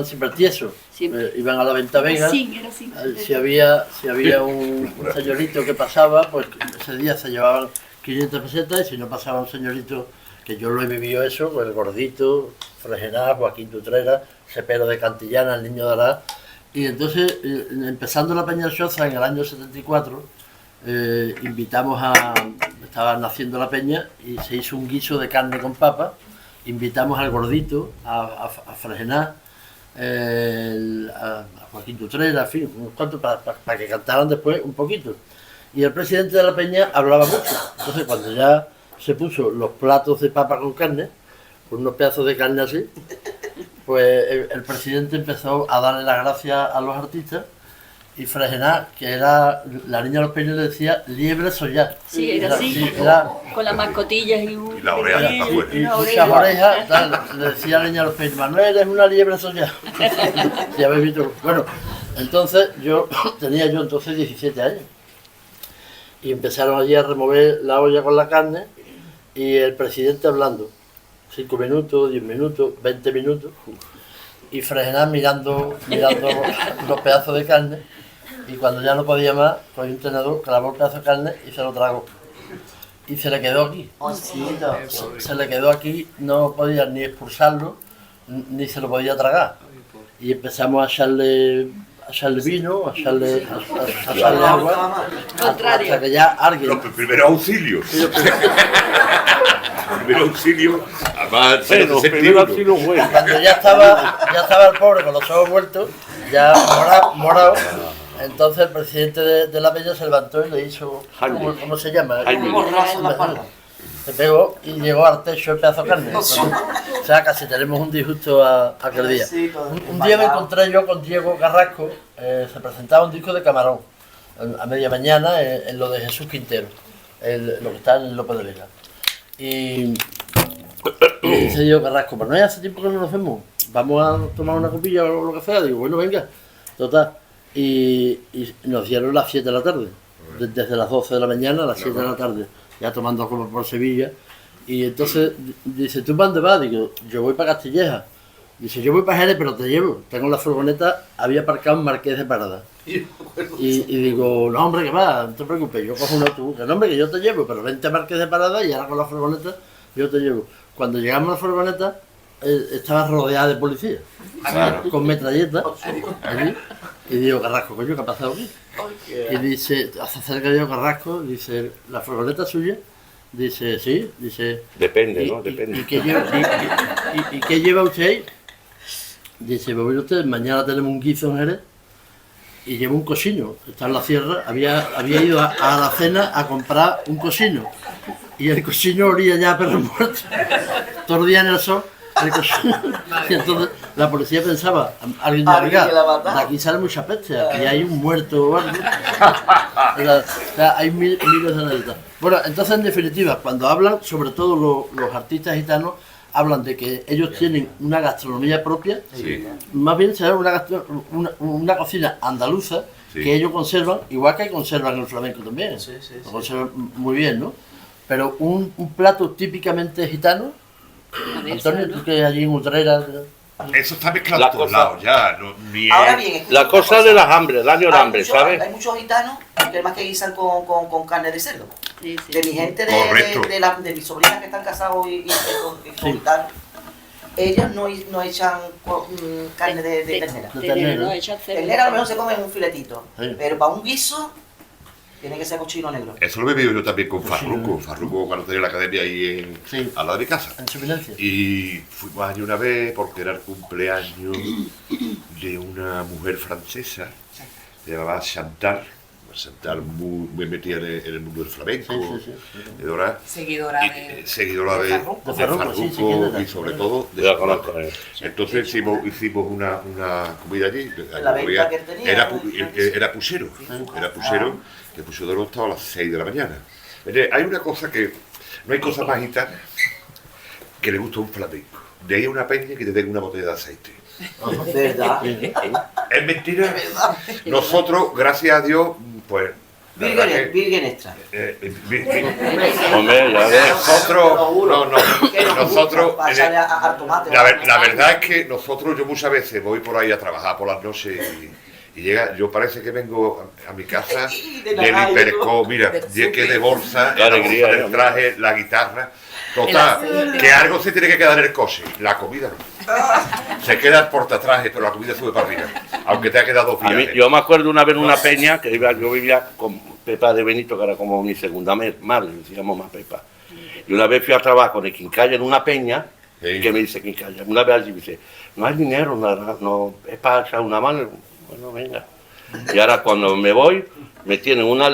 siempre tiesos. Iban a la Venta Vega. Era así. Si había un señorito que pasaba, pues ese día se llevaban 500 pesetas, y si no pasaba un señorito, que yo lo he vivido eso, pues el Gordito, Fregenal, Joaquín Tutrera, Cepero de Cantillana, el Niño de Ará. Y entonces, empezando la Peña Xoza en el año 74, estaba naciendo la peña y se hizo un guiso de carne con papa. Invitamos al Gordito, a Fregenal, a Joaquín Tutrera, en fin, unos cuantos para que cantaran después un poquito. Y el presidente de la peña hablaba mucho. Entonces, cuando ya se puso los platos de papa con carne, con unos pedazos de carne así, pues el presidente empezó a darle las gracias a los artistas, y Fregenal, que era la niña de los peines, le decía liebre sollar. Sí, era así, sí, era, con las mascotillas y la oreja está afuera. y muchas orejas, tal, le decía a la niña de los peines, Manuel, eres una liebre sollar. Ya habéis visto. Bueno, entonces tenía yo entonces 17 años. Y empezaron allí a remover la olla con la carne y el presidente hablando. 5 minutos, 10 minutos, 20 minutos. Y Fregenal mirando los pedazos de carne. Y cuando ya no podía más, cogió un tenedor, clavó el pedazo de carne y se lo tragó. Y se le quedó aquí. Se le quedó aquí, no podía ni expulsarlo, ni se lo podía tragar. Y empezamos a echarle vino, a echarle agua, hasta que ya alguien... Los primeros auxilios. Primer auxilio, además, Cuando ya estaba el pobre con los ojos vueltos, ya morado, entonces el presidente de la peña se levantó y le hizo, ¿cómo se llama? Se pegó y llegó al techo el pedazo de carne. O sea, casi tenemos un disgusto aquel día. Un día me encontré yo con Diego Carrasco, se presentaba un disco de Camarón, a media mañana, en lo de Jesús Quintero, lo que está en López de Vega. Y dice Diego Carrasco, pero no hace tiempo que no nos vemos, vamos a tomar una copilla o lo que sea. Digo, bueno, venga, total. Y nos dieron las 7 de la tarde, desde las 12 de la mañana a las 7 de la tarde, ya tomando como por Sevilla. Y entonces dice, ¿tú para dónde vas? Digo, yo voy para Castilleja. Dice, yo voy para Jerez, pero te llevo. Tengo la furgoneta, había aparcado en Marqués de Parada. Y digo, no, hombre, que va, no te preocupes, yo cojo un autobús. No, hombre, que yo te llevo, pero vente a Marqués de Parada y ahora con la furgoneta yo te llevo. Cuando llegamos a la furgoneta, estaba rodeada de policías, con metralletas. Y digo, Carrasco, coño, ¿qué ha pasado aquí? Y dice, se acerca yo Carrasco, dice, ¿la furgoneta suya? Dice, sí, dice... Depende, ¿no? Depende. ¿Y qué lleva usted ahí? Dice, pues mire usted, mañana tenemos un guiso en Jerez y llevo un cocino, está en la sierra, había ido a la cena a comprar un cocino y el cocino olía ya a perro muerto, todo el día en el sol, el cocino. Y entonces la policía pensaba, alguien de aquí sale mucha peste, aquí hay un muerto o algo. O sea, hay miles de anécdotas. Bueno, entonces en definitiva, cuando hablan, sobre todo los artistas gitanos, hablan de que ellos tienen una gastronomía propia, más bien será una cocina andaluza que ellos conservan, igual que conservan el flamenco también, lo conservan muy bien, ¿no? Pero un plato típicamente gitano, Antonio, tú que allí en Utrera... Eso está mezclado a todos lados ya. Ahora bien, la cosa de las hambres, el año de hambre, ¿sabes? Hay muchos gitanos que más que guisan con carne de cerdo. Sí. De mi gente, de mis sobrinas que están casados y con gitanos, ellas no echan carne de ternera. No echan cerdo. Ternera a lo mejor se comen un filetito, pero para un guiso Tiene que ser cochino negro. Eso lo he vivido yo también con Farruko. Farruko cuando tenía la academia ahí al lado de mi casa. En su silencio. Y fuimos allí una vez porque era el cumpleaños de una mujer francesa, se llamaba Chantal. Chantal muy metida en el mundo del flamenco. Seguidora de Farruko y sobre todo de Farruko. Entonces hicimos una comida allí. La venta que tenía. Era pusero. Que el pusero estaba a las 6 de la mañana. Hay una cosa que no hay cosa más gitana que le gusta a un flamenco. De ahí a una peña que te den una botella de aceite. ¿Verdad? Es mentira. Nosotros, gracias a Dios, pues. Virgen extra. Hombre, ya ves. Nosotros. Al tomate. La verdad es que nosotros, yo muchas veces voy por ahí a trabajar por las noches y llega, yo parece que vengo a mi casa del hiperco, mira, lleque de bolsa, el traje, la guitarra. Total, que algo se tiene que quedar en el coche, la comida no. Se queda el portatraje, pero la comida sube para arriba, aunque te ha quedado 2 días. Yo me acuerdo una vez en una peña que yo vivía con Pepa de Benito, que era como mi segunda madre, decíamos más Pepa. Y una vez fui a trabajar con el Quincalla en una peña, que me dice Quincalla, una vez allí me dice, no hay dinero, no, es para echar una mano. Bueno, venga. Y ahora cuando me voy, me tienen una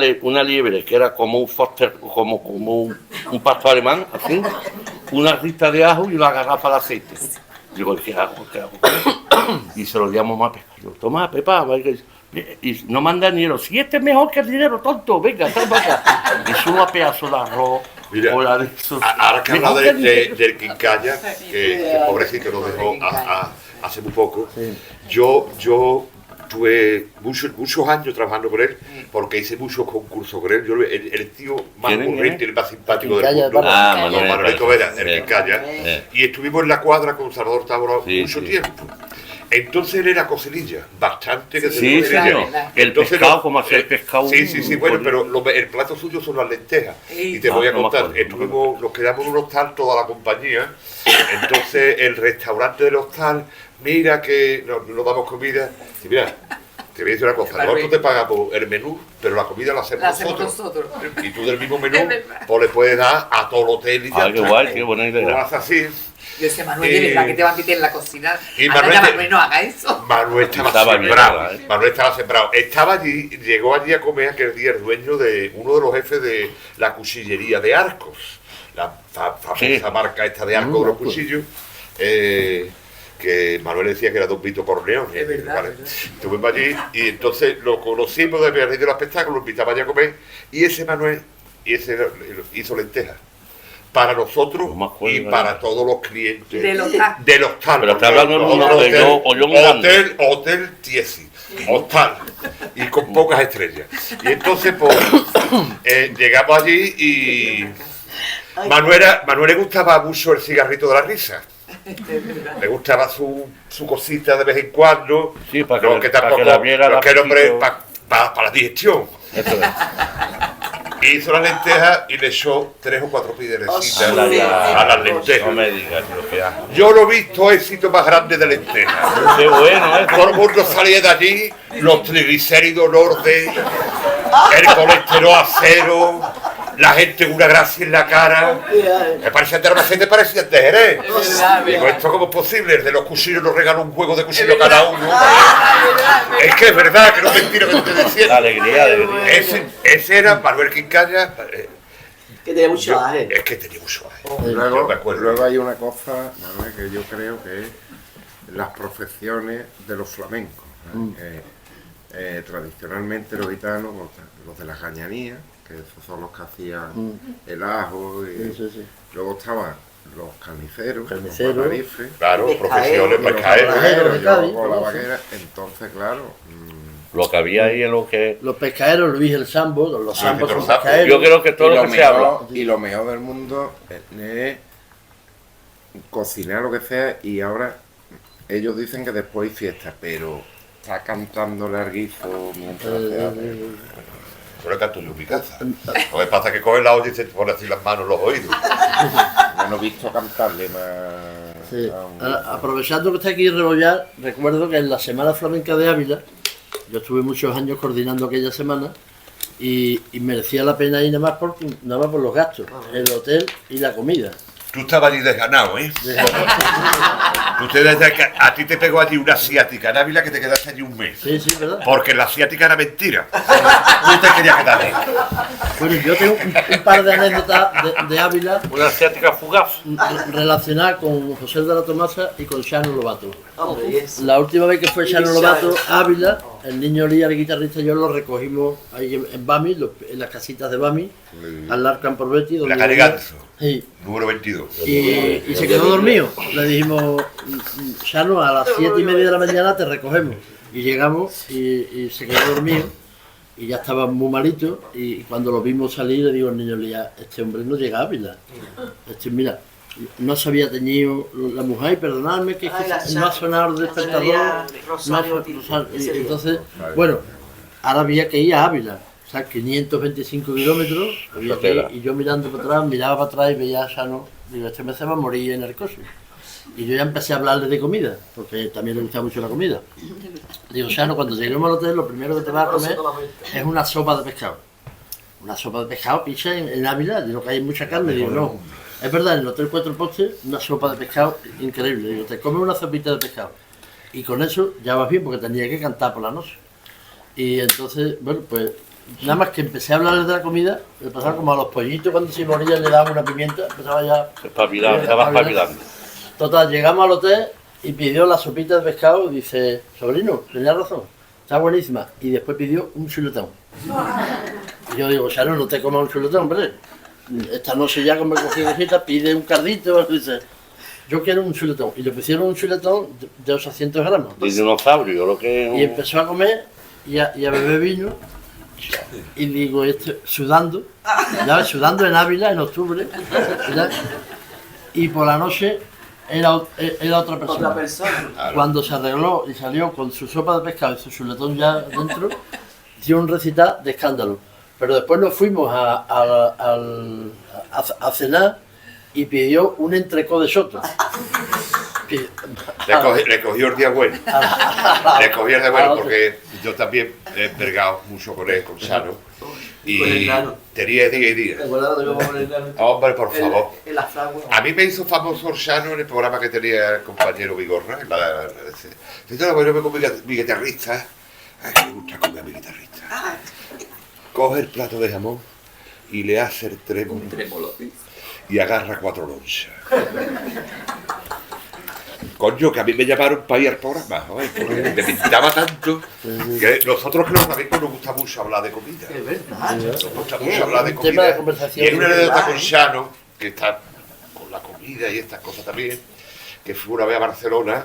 liebre que era como un foster, como un pastor alemán, así, una rista de ajo y una garrafa de aceite. Digo, ¿qué hago? Y se lo llamo a Pepa. Digo, toma, Pepa, y no manda dinero. Si este es mejor que el dinero, tonto, venga, trae para acá. Y subo a pedazo de arroz. Mira, ahora que habla del Quincalla, que pobrecito nos dejó hace muy poco, yo tuve muchos años trabajando con él, porque hice muchos concursos con él. Yo, el tío más corriente, el más simpático del mundo, Manuelito Vera, el Quincalla, y estuvimos en la cuadra con Salvador Tábora mucho tiempo. Entonces él era cocinilla, bastante que el pescado, como hacer el pescado. Sí, bueno, pero el plato suyo son las lentejas. Y te voy a contar, nos quedamos en un hostal toda la compañía. Entonces el restaurante del hostal, mira que nos damos comida. Y mira, te voy a decir una cosa, nosotros te pagamos el menú, pero la comida la hacemos nosotros. Y tú del mismo menú, pues le puedes dar a todo el hotel y ya. Qué guay, qué buena idea. Lo haces así. Yo decía, Manuel, de verdad que te va a meter en la cocina. Y Manuel no haga eso. Manuel estaba sembrado. Estaba allí, llegó allí a comer aquel día el dueño de uno de los jefes de la cuchillería de Arcos, la famosa marca esta de Arcos de los cuchillos, que Manuel decía que era Don Vito Corleone. Es verdad, ¿verdad? Estuvimos allí y entonces lo conocimos de haber ido al espectáculo, lo invitaba allí a comer, y ese Manuel hizo lentejas. Para nosotros y para todos los clientes del hostal. Pero está hablando de Hotel Tiesi, hostal, y con pocas estrellas. Y entonces, pues, llegamos allí y Manuel le gustaba mucho el cigarrito de la risa. Le gustaba su cosita de vez en cuando. Sí, para que el hombre para la digestión. Hizo las lentejas y le echó 3 o 4 pidelecitas a las lentejas. No me digas, yo no he visto éxito más grande de lentejas. Qué bueno, Todo el mundo salía de allí, los triglicéridos en orden, el colesterol a 0, la gente con una gracia en la cara. Me parecía de Albacete, parecía de Jerez. Digo, ¿esto cómo es posible? El de los cuchillos nos regaló un juego de cuchillo cada uno. Es que es verdad, que no es mentira que te estoy diciendo. Alegría. Ese era Manuel Quincalla. Que tenía mucho aje. Es que tenía mucho aje. Luego hay una cosa, ¿vale?, que yo creo que es las profesiones de los flamencos. Tradicionalmente los gitanos, los de las gañanías, que esos son los que hacían el ajo, y luego estaban los carniceros, los panarifes, claro, profesiones, pescaderos, con la vaquera. Entonces, claro, lo que había ahí en lo que... Los pescaderos, Luis el Sambo, los Sambos son pescaderos. Yo creo que todo lo que se habla... Y lo mejor del mundo es cocinar lo que sea, y ahora ellos dicen que después hay fiesta, pero está cantando larguizo mientras se hace. Yo le canto yo en mi casa. Lo que pasa es que coge la olla y se pone así las manos en los oídos. Yo no he visto cantarle más. Sí. Aprovechando que está aquí Rebollar, recuerdo que en la Semana Flamenca de Ávila, yo estuve muchos años coordinando aquella semana, y merecía la pena ir nada más por los gastos, el hotel y la comida. Tú estabas allí desganado, ¿eh? A ti te pegó allí una asiática en Ávila que te quedaste allí un mes. Sí, ¿verdad? Porque la asiática era mentira. Tú te querías quedar ahí. Bueno, yo tengo un par de anécdotas de Ávila. Una asiática fugaz. Relacionada con José de la Tomasa y con Xano Lobato. Hombre, La última vez que fue Xano Lobato a Ávila, el niño Lía, el guitarrista, y yo lo recogimos ahí en Bami, en las casitas de Bami, al Larcan por Betty. La calle Ganso, sí. número 22. Y se quedó dormido. Le dijimos, Xano, a las 7:30 de la mañana te recogemos. Y llegamos y se quedó dormido. Y ya estaba muy malito. Y cuando lo vimos salir, le digo al niño Lía, este hombre no llega a Ávila. Mira, no se había teñido la mujer, perdonadme que no ha sonado el despertador. Entonces, bueno, ahora había que ir a Ávila. O sea, 525 kilómetros, había que ir, y yo mirando para atrás, miraba para atrás y veía a Xano, digo, este me se va a morir en el coche. Y yo ya empecé a hablarle de comida, porque también le gustaba mucho la comida. Digo, Xano, cuando lleguemos al hotel, lo primero que te vas a comer es una sopa de pescado. Una sopa de pescado, pizza en Ávila, digo que hay mucha carne, digo, no. Es verdad, en el Hotel Cuatro Postes, una sopa de pescado increíble. Digo, te comes una sopita de pescado. Y con eso ya vas bien, porque tenía que cantar por la noche. Y entonces, bueno, pues nada más que empecé a hablarles de la comida, me pasaba como a los pollitos cuando se morían le daban una pimienta, empezaba ya... Estaba espabilando. Total, llegamos al hotel y pidió la sopita de pescado, dice, sobrino, tenía razón, está buenísima. Y después pidió un chuletón. Y yo digo, Xano, no te comas un chuletón, hombre. Esta noche ya como me cogí cosita, pide un cardito, dice, yo quiero un chuletón. Y le pusieron un chuletón de 800 gramos. De dinosaurio, lo que es. Y empezó a comer y a beber vino. Y digo, sudando, ¿ya? Sudando en Ávila en octubre. ¿ya? Y por la noche era otra persona. Cuando se arregló y salió con su sopa de pescado y su chuletón ya dentro, dio un recital de escándalo. Pero después nos fuimos a cenar y pidió un entrecot de soto. Le cogió el día bueno. Le cogió el día bueno porque yo también he pegado mucho con él, con Xano. Y tenía día y día. Hombre, por favor. A mí me hizo famoso Xano en el programa que tenía el compañero Vigorra. Bueno, me como mi guitarrista. Ay, me gusta comer a mi guitarrista. Coge el plato de jamón y le hace el trémolo. Y agarra 4 lonchas. Coño, que a mí me llamaron para ir al programa, ¿sabes? Porque me pintaba tanto que nosotros que los flamencos nos gusta mucho hablar de comida. Es verdad. Nos gusta mucho hablar de comida. Y hay una anécdota con Xano, que está con la comida y estas cosas también, que fue una vez a Barcelona,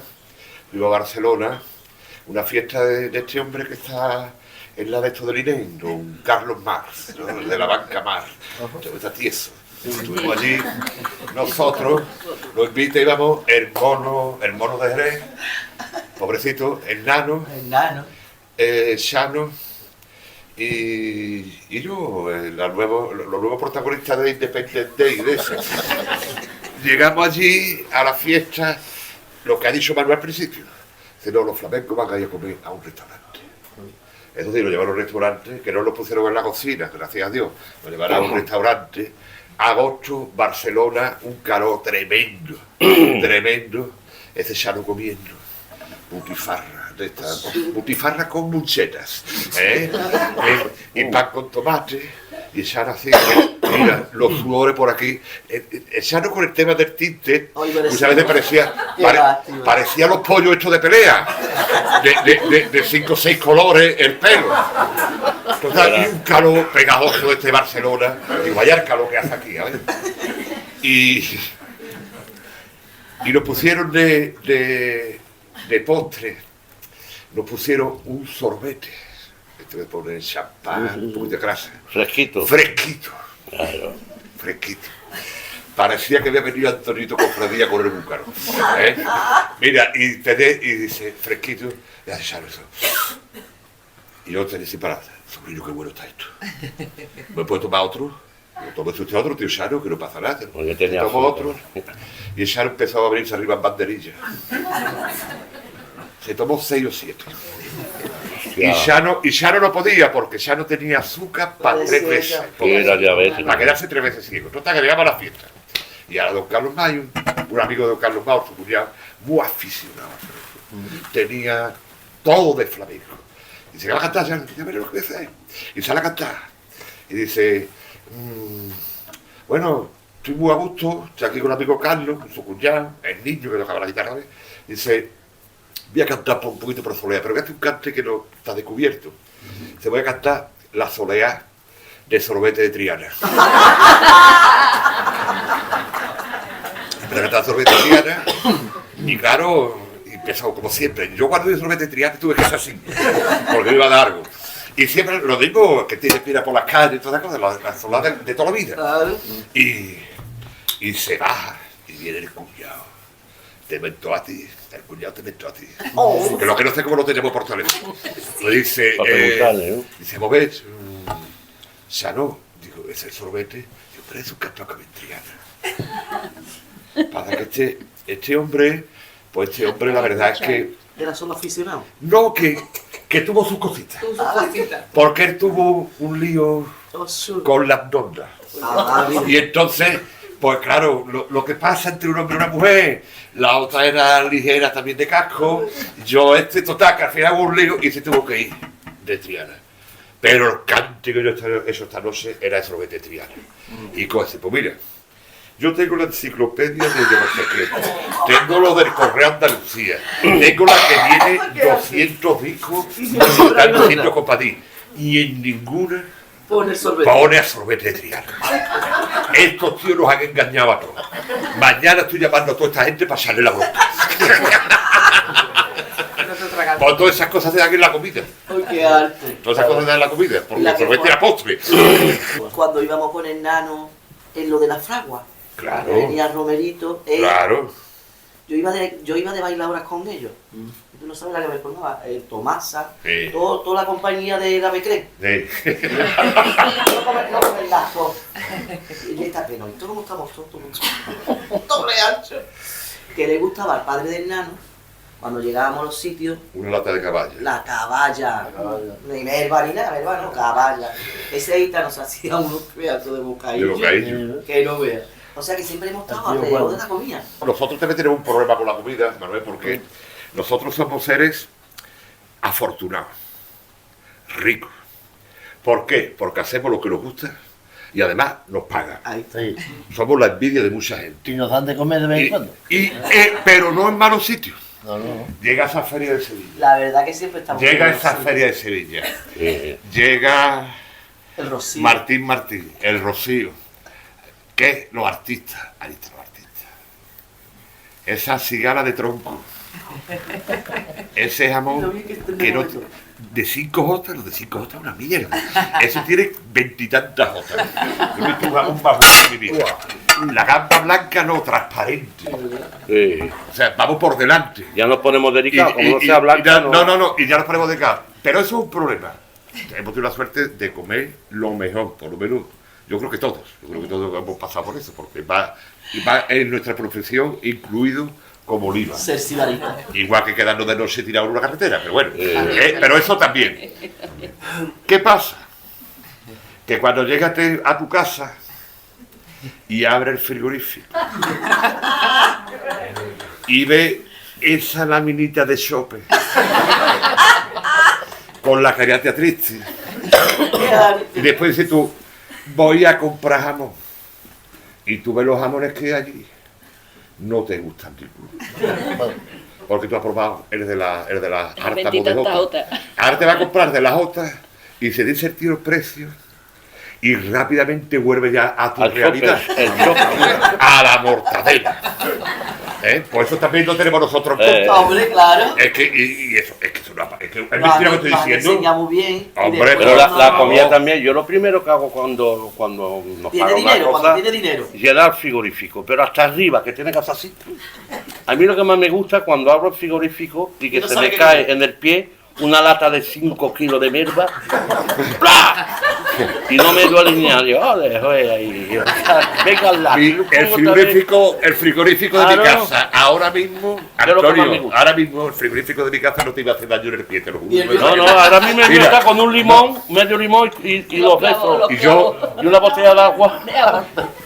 una fiesta de este hombre que está en la de esto del INEM, don Carlos Marx, ¿no? De la banca Marx, está tieso. Estuvimos allí, nosotros, lo invita, íbamos el mono de Jerez, pobrecito, el nano, Xano y yo, los nuevos protagonistas de Independent Day, de eso. Llegamos allí a la fiesta, lo que ha dicho Manuel al principio, dice, no, los flamencos van a ir a comer a un restaurante. Eso sí, lo llevaron a un restaurante, que no lo pusieron en la cocina, gracias a Dios, lo llevaron a un restaurante. Agosto, Barcelona, un calor tremendo, ese Xano comiendo, butifarra con muchetas, y pan con tomate, y el Xano así, mira, los sudores por aquí, el Xano con el tema del tinte, muchas veces parecía los pollos estos de pelea, de 5 o 6 colores el pelo. Total, y un calor pegajoso de Barcelona. Digo, vaya el calor que hace aquí, ¿sabes? Y nos pusieron de postre, nos pusieron un sorbete. Esto que ponen champán, un poquito de grasa. Fresquito. Claro. Fresquito. Parecía que había venido Antonito Cofradía con el búcaro. Mira, y dice, fresquito, y hace Xano eso. Y yo tenía sin parar. Sobrino, qué bueno está esto. ¿Me puedo tomar otro? Tómese usted otro, tío Xano, que no pasa nada. Tomo otro. Y el Xano empezó a abrirse arriba en banderilla. Se tomó 6 o 7. Y Shano no podía, porque Shano tenía azúcar para 3 veces. Era diabetes. Para quedarse 3 veces ciego. Total, que llegaba a la fiesta. Y ahora don Carlos Mayo, un amigo de don Carlos Mayo, su cuñado, muy aficionado a flamenco. Tenía todo de flamenco. Y se va a cantar, ya veré lo que dice. Y sale a cantar. Y dice, bueno, estoy muy a gusto, estoy aquí con el amigo Carlos, con su cuñado, el niño que tocaba la guitarra. Dice, voy a cantar un poquito por soleá, pero que hace un cante que no está descubierto. Se voy a cantar La soleá de Sorbete de Triana. Empecé a cantar Sorbete de Triana y claro, empezó como siempre. Yo cuando vi Sorbete de Triana tuve que hacer así, porque me iba a dar algo. Y siempre lo digo, que te inspira por las calles y todas las cosas, la soleá de toda la vida. Y se baja y viene el cuñado. Te mentó a ti, el cuñado te mentó a ti. Que lo que no sé cómo lo tenemos por teléfono. Le dice, dice, Bobet, ya no, digo, es el sorbete. Digo, pero es un canto caventriana. Para que este hombre, pues este hombre la verdad es que... ¿Era solo aficionado? No, que tuvo sus cositas. Porque él tuvo un lío con las dondas. Y entonces... Pues claro, lo que pasa entre un hombre y una mujer, la otra era ligera también de casco, yo total, que al final hubo un lío y se tuvo que ir de Triana. Pero el cante que yo he hecho esta noche era el sorbete de Triana. Y pues mira, yo tengo la enciclopedia de yo no sé qué, tengo lo del Correo Andalucía, tengo la que viene 200 discos visitando sitios compadrí, y en ninguna... Pone a sorbete de Triana. Estos tíos nos han engañado a todos. Mañana estoy llamando a toda esta gente para echarle la boca. Pues todas esas cosas se dan en la comida. ¡Ay, qué arte! Todas esas cosas se dan en la comida, porque el sorbete era postre. Cuando íbamos con el nano en lo de la fragua. Claro. Venía Romerito. Claro. Yo iba de bailadoras con ellos. Tú no sabes la que me formaba. Tomasa, sí. Toda la compañía de la Becré. Sí. No comen lazo. Y está pero ¿y cómo estamos todos? Doble ancho. Que le gustaba al padre del nano, cuando llegábamos a los sitios. Una lata de caballa. La caballa. Ni merva ni nada, merva no, caballa. Ese hita nos hacía unos pedazos de bocadillo. Que no veas. O sea que siempre hemos estado alrededor de la comida. Nosotros también tenemos un problema con la comida, Manuel, porque nosotros somos seres afortunados, ricos. ¿Por qué? Porque hacemos lo que nos gusta y además nos pagan. Sí. Somos la envidia de mucha gente. Y nos dan de comer de vez en cuando. Pero no en malos sitios. No. Llega esa feria de Sevilla. La verdad que siempre estamos... Llega esa feria de Sevilla. Llega el Rocío. Martín, el Rocío. ¿Qué? Los artistas. Ahí están los artistas. Esa cigala de tronco. Ese jamón que no, de 5 jotas, los de 5 jotas es una mierda. Eso tiene 20 y tantas jotas. Yo he visto un jamón más bueno en mi vida. La gamba blanca no, transparente. O sea, vamos por delante. Ya nos ponemos delicados, como no sea blanca. No, y ya nos ponemos delicados. Pero eso es un problema. Hemos tenido la suerte de comer lo mejor, por lo menos. Yo creo que todos hemos pasado por eso, porque va en nuestra profesión incluido como oliva. Ser sibarita. Igual que quedarnos de noche tirado en una carretera, pero bueno, pero eso también. ¿Qué pasa? Que cuando llegas a tu casa y abres el frigorífico y ves esa laminita de chope con la cariátea triste y después dices tú, voy a comprar jamón. Y tú ves los jamones que hay allí, no te gustan ninguno. Porque tú has probado el de la harta modejota. Ahora te va a comprar de las otras y se dice el tío el precio y rápidamente vuelve ya a tu realidad. A la mortadela. Por eso también lo tenemos nosotros en contra. Hombre, claro. Es que es mentira que estoy diciendo. Enseñamos bien. Hombre, pero la comida también, yo lo primero que hago cuando nos pagan una cosa, llenar el frigorífico, pero hasta arriba, que tiene que hacer así. A mí lo que más me gusta cuando abro el frigorífico y que se me cae en el pie una lata de 5 kilos de mierda, ¡plá! Y no me duele ni nada. Yo, joder, ahí. Venga al lado. El frigorífico de mi casa, ahora mismo, Antonio, ahora mismo el frigorífico de mi casa no te iba a hacer daño en el pie, te lo juro. No, ahora mismo me está con un limón, medio limón y dos besos. Y una botella de agua.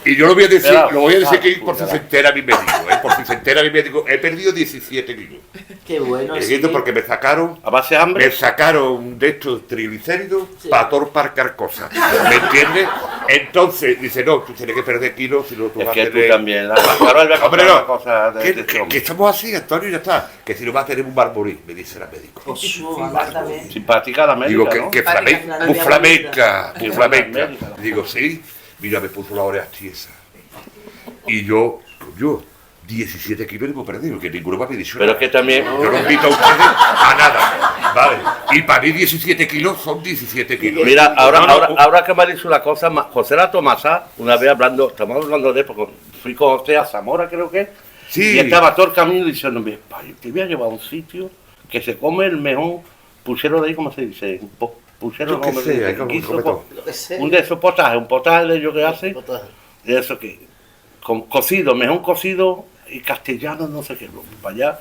Y yo lo voy a decir, que por si se entera mi médico, por si se entera mi médico, he perdido 17 kilos. Qué bueno. Porque me sacaron, a base de hambre, me sacaron de estos triglicéridos para torparcar cosas. ¿Me entiendes? Entonces, dice, no, tú tienes que perder kilos si no tú vas a tener... tú también. Hombre, no, que estamos así, Antonio, ya está. Que si no vas a tener un barborí, me dice la médico. Simpática la médica, digo, ¿no? que flamenca. Digo, sí. Mira, me puso la oreja tiesa. Y yo 17 kilos hemos perdido, que ninguno me ha pedido. Pero es que también... Yo no invito a ustedes a nada, ¿vale? Y para mí 17 kilos son 17 kilos. Mira, ahora que me ha dicho una cosa, José La Tomasa, una vez estamos hablando de él, porque fui con usted a Zamora, creo que, sí. Y estaba todo el camino diciéndome, te voy a llevar a un sitio que se come el mejor puchero de ahí, ¿cómo se dice? Puchero, un de esos potajes, un potaje de ellos que hacen, de eso que, cocido, mejor cocido, y castellano, no sé qué, para allá,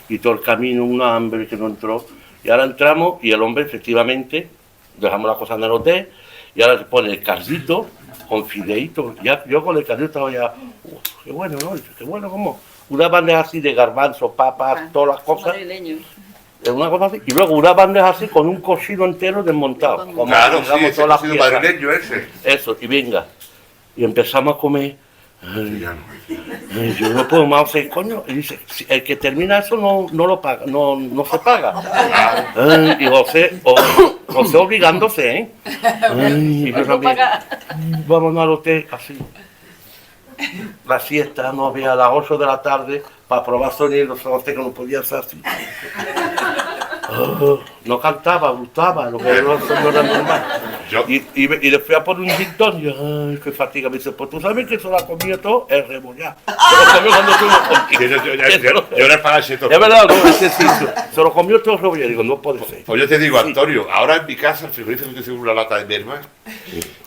y todo el camino, una hambre que no entró, y ahora entramos, y el hombre, efectivamente, dejamos la cosa en el hotel, y ahora se pone el caldito, con fideíto, ya, yo con el caldito estaba ya, qué bueno, ¿no? Qué bueno, ¿cómo? Una bandeja así de garbanzos, papas, todas las cosas, una cosa así, y luego una bandeja así con un cocido entero desmontado, como claro, sí, ese todas las cocido madrileño ese. Eso, y venga, y empezamos a comer. Yo no puedo más, coño, y dice, el que termina eso no lo paga, no se paga. Y José obligándose, y yo también, vámonos al hotel, así. La siesta, no había a las 8 de la tarde para probar sonidos, que no podía hacer así. No cantaba, gustaba, lo que no era normal. Y le fui a poner un gin tonic, y yo, ay, qué fatiga. Me dice, pues tú sabes que se lo ha comido todo el rebollar. Se lo comió cuando fuimos contigo. Yo era para ese todo. Es verdad, no, se lo comió todo el rebollar. Digo, no puede ser. Pues yo te digo, Antonio, ahora en mi casa, el frigorífico que tengo una lata de merma,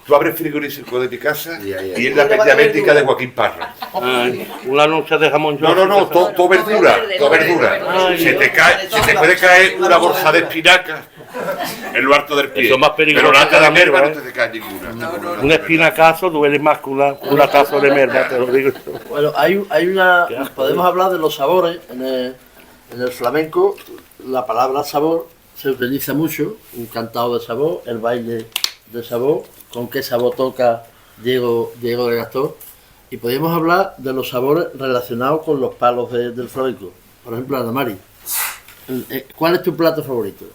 tú abres el frigorífico de mi casa y es la peña médica de Joaquín Parra. Una noche de jamón. No, todo verdura, todo verdura. Se te puede caer una bolsa de espinacas en lo alto del pie. Eso es más peligroso. Pero lata de merma no te cae ninguna. Un espinacazo duele más que una taza de merma, te lo digo. Bueno, hay una... Podemos hablar de los sabores. En el flamenco, la palabra sabor se utiliza mucho. Un cantado de sabor, el baile de sabor, con qué sabor toca Diego de Gastor. Y podríamos hablar de los sabores relacionados con los palos del flamenco. Por ejemplo, Ana Mari, ¿cuál es tu plato favorito?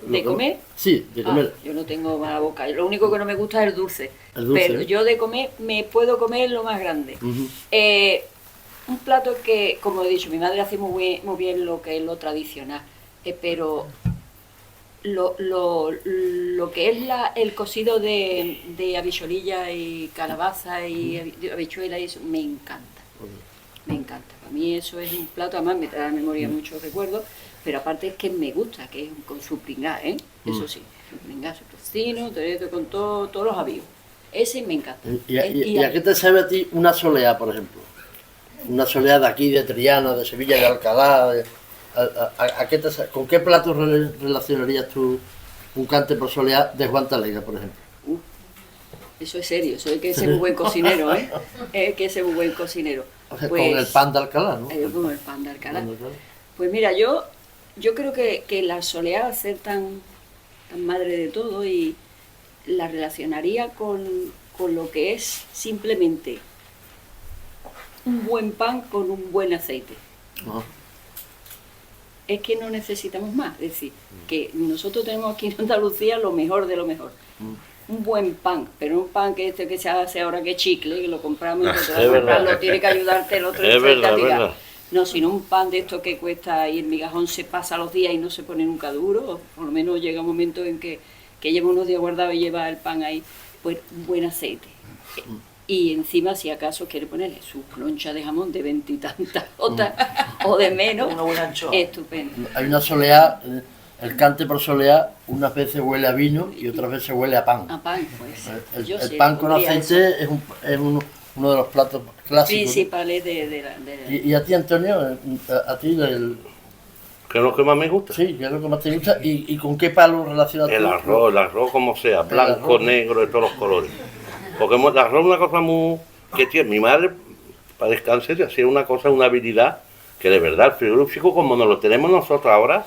¿De comer? Sí, de comer. Yo no tengo mala boca. Lo único que no me gusta es el dulce. Pero ¿eh? yo de comer me puedo comer lo más grande. Un plato que, como he dicho, mi madre hace muy bien lo que es lo tradicional. Pero lo que es el cocido de habichuelilla y calabaza y habichuela y eso, me encanta. Me encanta. Para mí eso es un plato, además me trae a la memoria muchos recuerdos, pero aparte es que me gusta, que es con su pringá, eso sí, su pringá, su tocino, con todos los avíos. Ese me encanta. ¿Y a qué te sabe a ti una soleá, por ejemplo? Una soleá de aquí, de Triana, de Sevilla, de Alcalá. ¿Con qué platos relacionarías tú un cante por soleá de Juan Talega, por ejemplo? Eso es serio, eso hay que ser muy buen cocinero, hay que ser muy buen cocinero. O sea, pues, con el pan de Alcalá, ¿no? Con el pan de Alcalá. Pues mira, yo creo que la soleá, al ser tan madre de todo, y la relacionaría con lo que es simplemente un buen pan con un buen aceite. Es que no necesitamos más, es decir, que nosotros tenemos aquí en Andalucía lo mejor de lo mejor. Un buen pan, pero un pan que se hace ahora que chicle, que lo compramos y que te lo compras, lo tiene que ayudarte el otro día. No, sino un pan de esto que cuesta y el migajón se pasa los días y no se pone nunca duro, o por lo menos llega un momento en que lleva unos días guardado y lleva el pan ahí, pues buen aceite. Y encima, si acaso quiere ponerle su cloncha de jamón de 20 y tantas gotas o de menos, estupendo. Hay una soleá El cante por soleá unas veces huele a vino y otras veces huele a pan. A pan, pues. El pan con aceite es uno de los platos clásicos. Principales de la... ¿Y a ti, Antonio? ¿A ti ¿Qué es lo que más me gusta? Sí, ¿qué es lo que más te gusta? ¿Y con qué palo relacionado? El arroz como sea, blanco, negro, de todos los colores. Porque el arroz es una cosa muy... que tiene mi madre, para descansar, hacía una cosa, una habilidad, que de verdad el frigorífico, como nos lo tenemos nosotros ahora,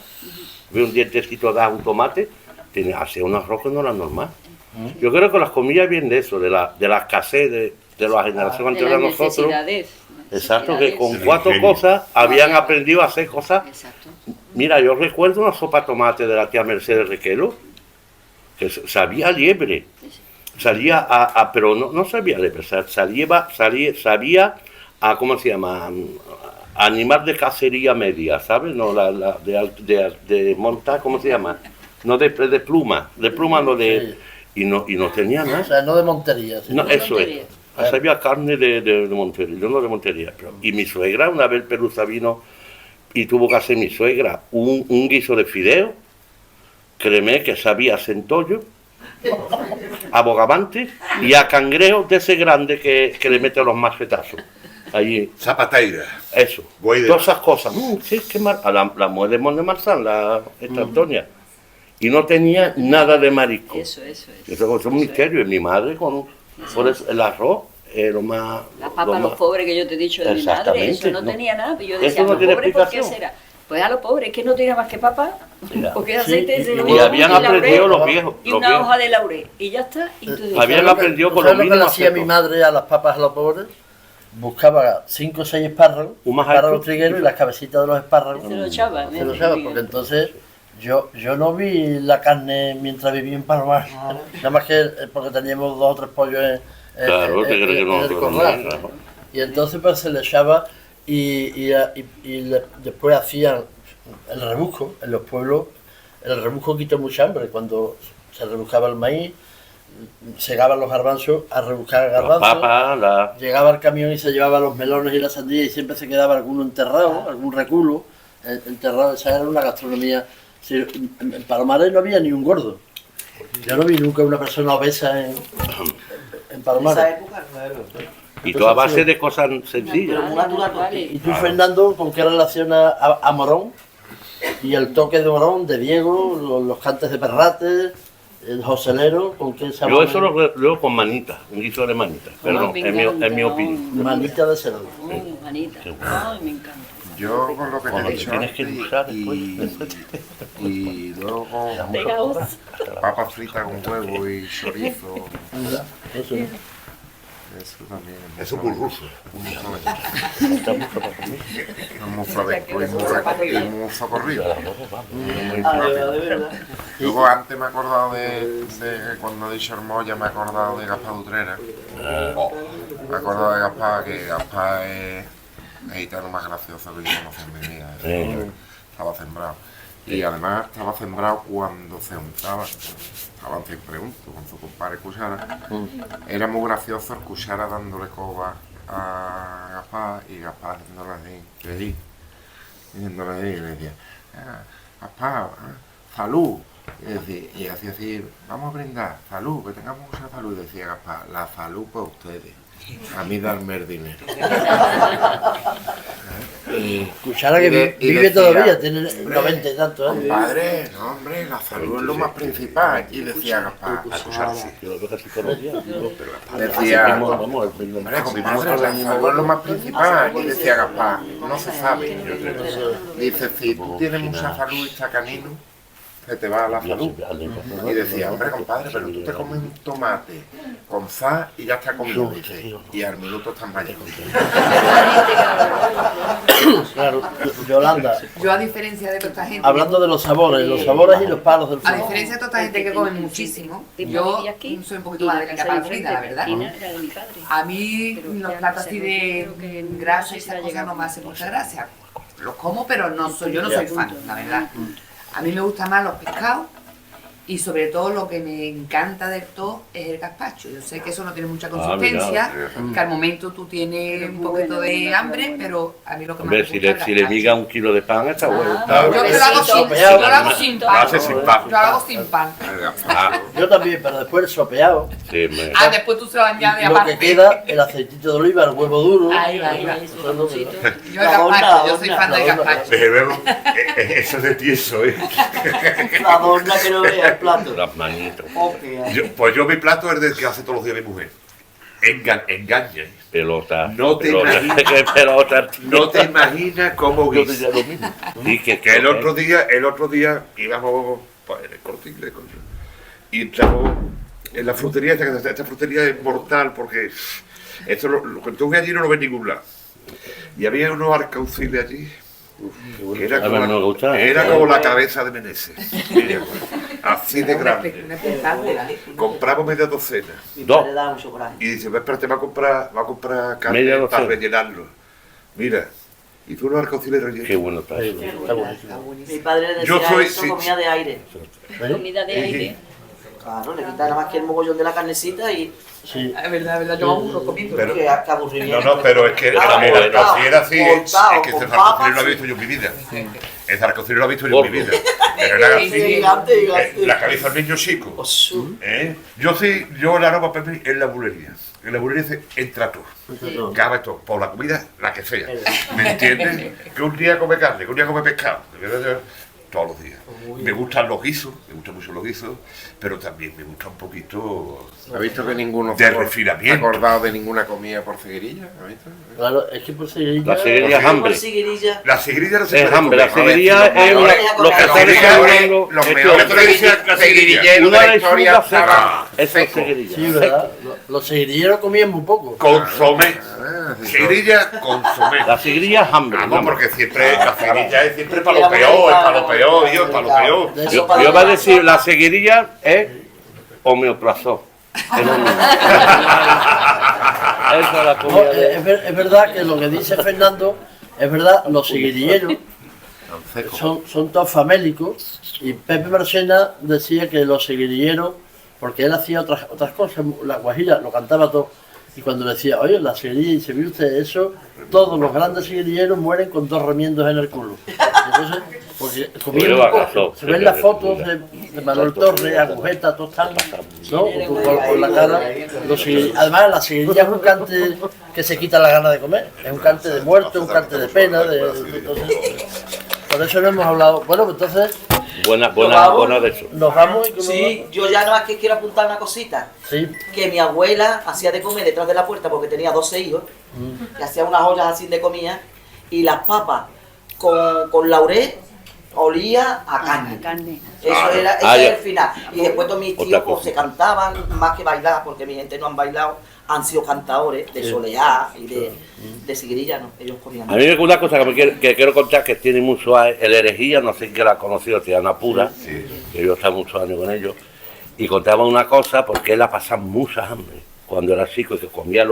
ve un dientecito de un tomate, hacía un arroz que no era normal. Yo creo que las comillas vienen de eso, de la escasez de la generación anterior a nosotros. Exacto, que con 4 cosas habían aprendido a hacer cosas. Exacto. Mira, yo recuerdo una sopa de tomate de la tía Mercedes Requelo, que sabía a liebre. Salía pero no sabía liebre, sabía a, ¿cómo se llama? Animal de cacería media, ¿sabes? No, de montar, ¿cómo se llama? No de pluma no de... Y no tenía nada. O sea, no de montería. No, eso es. Sabía carne de Montería, yo no de Montería. Y mi suegra, una vez Pelusa vino y tuvo que hacer mi suegra un guiso de fideo, créeme que sabía a centollo, a bogavante y a cangrejo de ese grande que le mete los machetazos. Allí. Zapateira. Eso. Todas esas cosas. Sí, qué la mujer de Marzán, esta Antonia. Y no tenía nada de marisco. Eso. Eso es un misterio. Y mi madre con el arroz, lo más... Las papas a los pobres que yo te he dicho de mi madre, eso no tenía nada. Y yo decía, eso no tiene explicación. ¿Por qué será? Pues a los pobres, que no tenía más que papa, porque aceite y habían aprendido los viejos. Y una hoja de laurel, y ya está. Y tú dices, habían aprendido con lo mismo. ¿Sabes lo que le hacía mi madre a las papas a los pobres? Buscaba 5 o 6 espárragos, trigueros y las cabecitas de los espárragos. Se lo echaba. Se lo echaba, porque entonces yo no vi la carne mientras vivía en Palomar. Nada más que porque teníamos 2 o 3 pollos en el corral. Y entonces pues se le echaba y después hacían el rebusco. En los pueblos el rebusco quita mucha hambre. Cuando se rebuscaba el maíz, segaban los garbanzos a rebuscar garbanzos, llegaba el camión y se llevaba los melones y la sandía y siempre se quedaba alguno enterrado, algún reculo enterrado. Esa era una gastronomía. En Palomares no había ni un gordo. Yo no vi nunca una persona obesa en Palomares. Y toda base de cosas sencillas. ¿Y tú, Fernando, con qué relaciona a Morón? Y el toque de Morón, de Diego, los cantes de Perrate, el joselero, ¿con qué sabor? Yo eso lo leo con manita, un guiso de manita, perdón, en mi opinión. Manita de cerdo. Manita. Ay, me encanta. Yo con lo que te he dicho tienes que usar y luego con papas fritas con huevo y chorizo. Eso. Eso también. Eso es muy ruso. Muy socorrido. Luego antes me he acordado de cuando he dicho Hermoya, me he acordado de Gaspar Utrera. Me he acordado de Gaspar, que Gaspar es el gitano más gracioso que yo conocí en mi vida. Estaba sembrado. Y además estaba sembrado cuando se untaba. Estaban siempre juntos con su compadre Cuchara. Era muy gracioso el Cuchara dándole coba a Gaspar y Gaspar diciéndole así, y le decía, Gaspar, salud. Y hacía así, vamos a brindar, salud, que tengamos mucha salud. Y decía Gaspar, la salud para ustedes, a mí darme el dinero. Cuchara que vive todavía, tiene 90 y tantos años. Compadre, no hombre, la salud es lo más principal. Y decía Gaspar, decía, hombre, compadre, la salud es lo más principal. Y decía Gaspar, no se sabe. Dice, si tú tienes mucha salud y está canino, se te va a la salud. Y decía, hombre, compadre, pero tú te comes un tomate con sal y ya está comido, dice, y al minuto están malos. Claro, Yolanda. Yo, a diferencia de toda esta gente, hablando de los sabores y los palos del a fuego. diferencia de toda esta gente que come muchísimo, yo soy un poquito más de capa frita, la verdad. A mí los platos así de grasa y esas cosas no me hacen mucha gracia. Los como, pero yo no soy fan, la verdad. A mí me gustan más los pescados Y sobre todo lo que me encanta del todo es el gazpacho. Yo sé que eso no tiene mucha consistencia, que al momento tú tienes un poquito de hambre, pero a mí lo que más me gusta es el si le diga 1 kilo de pan, está bueno. Yo lo hago sin pan. Yo lo hago sin pan. Yo también, pero después el sopeado. Sí, después tú se lo añades aparte. Lo que queda, el aceitito de oliva, el huevo duro. Ahí va. Yo el gazpacho, yo soy fan del gazpacho. Desde luego, eso es de tieso, ¿eh? La dona que no vea el plato. Las manitos. Pues yo mi plato es del que hace todos los días mi mujer. Engaña. Pelota. No te imaginas cómo guisa. Y que el otro día íbamos en el Corte Inglés, coño, y entramos en la frutería. Esta frutería es mortal porque esto lo que tú ves allí no lo ves en ningún lado. Y había unos arcauciles allí. Que era como la cabeza de Meneses. Así de grande. Compramos media docena. Y dice, espérate, va a comprar carne para rellenarlo. Mira, y tú unos arcauciles rellenos. Qué bueno está eso. Mi padre decía comida de aire. Comida de aire. Claro, le quita nada más que el mogollón de la carnecita y... Sí, es verdad, yo me aburro comiendo. Pero, qué aburrimiento. No, pero es que si era así, es que ese zarcocillo lo he visto yo en mi vida. El zarcocillo lo he visto yo en mi vida. Pero era así, la cabeza del niño chico. Yo la aroma para mí es la bulería. En la bulería entra todo. Cabe todo, por la comida, la que sea. ¿Me entiendes? Que un día come carne, que un día come pescado. Todos los días. Me gustan los guisos, me gustan mucho los guisos, pero también me gusta un poquito ¿Ha visto que ninguno de refinamiento. ha acordado de ninguna comida por seguirilla? ¿Ha visto? Claro, es que por seguirilla... La seguirilla es hambre. La seguirilla no se es puede hambre. comer. La seguirilla es lo que está diciendo. Los mejores seguirilleros de la historia estaban secos. Sí, ¿verdad? Los seguirilleros comían muy poco. Consomé. Seguirilla, consomé. La seguirilla es hambre. No, porque siempre la seguirilla es siempre para lo peor, es para lo peor, Dios, para lo peor. Yo voy a decir, la seguirilla es homeoprazol. Es verdad que lo que dice Fernando, es verdad, los seguirilleros son todos famélicos, y Pepe Marchena decía que los seguirilleros, porque él hacía otras cosas, la guajira lo cantaba todo, y cuando decía, oye, la seguirilla, dice, ¿ve usted eso? Todos los grandes seguirilleros mueren con 2 remiendos en el culo. Entonces, porque comían poco, se ven las fotos de Manuel Torres, Agujeta, todos están, ¿no? Con la cara. Además, la seguirilla es un cante que se quita la gana de comer, es un cante de muerte, un cante de pena, entonces, por eso no hemos hablado. Bueno, pues entonces... Buena de eso. Nos vamos y sí, yo ya nada más que quiero apuntar una cosita. Sí. Que mi abuela hacía de comer detrás de la puerta porque tenía 12 hijos, que hacía unas ollas así de comida, y las papas con laurel olía a carne. Eso era el final. Y después todos mis tíos pues, se cantaban, más que bailar, porque mi gente no han bailado, han sido cantadores de soleá y de seguirilla, ¿no? Ellos comían. A mí me una cosa que quiero contar que tiene mucho el herejía, no sé quién la ha conocido, Tiana Pura, que yo he estado muchos años con ellos, y contaba una cosa porque él ha pasado mucha hambre cuando era chico y que comía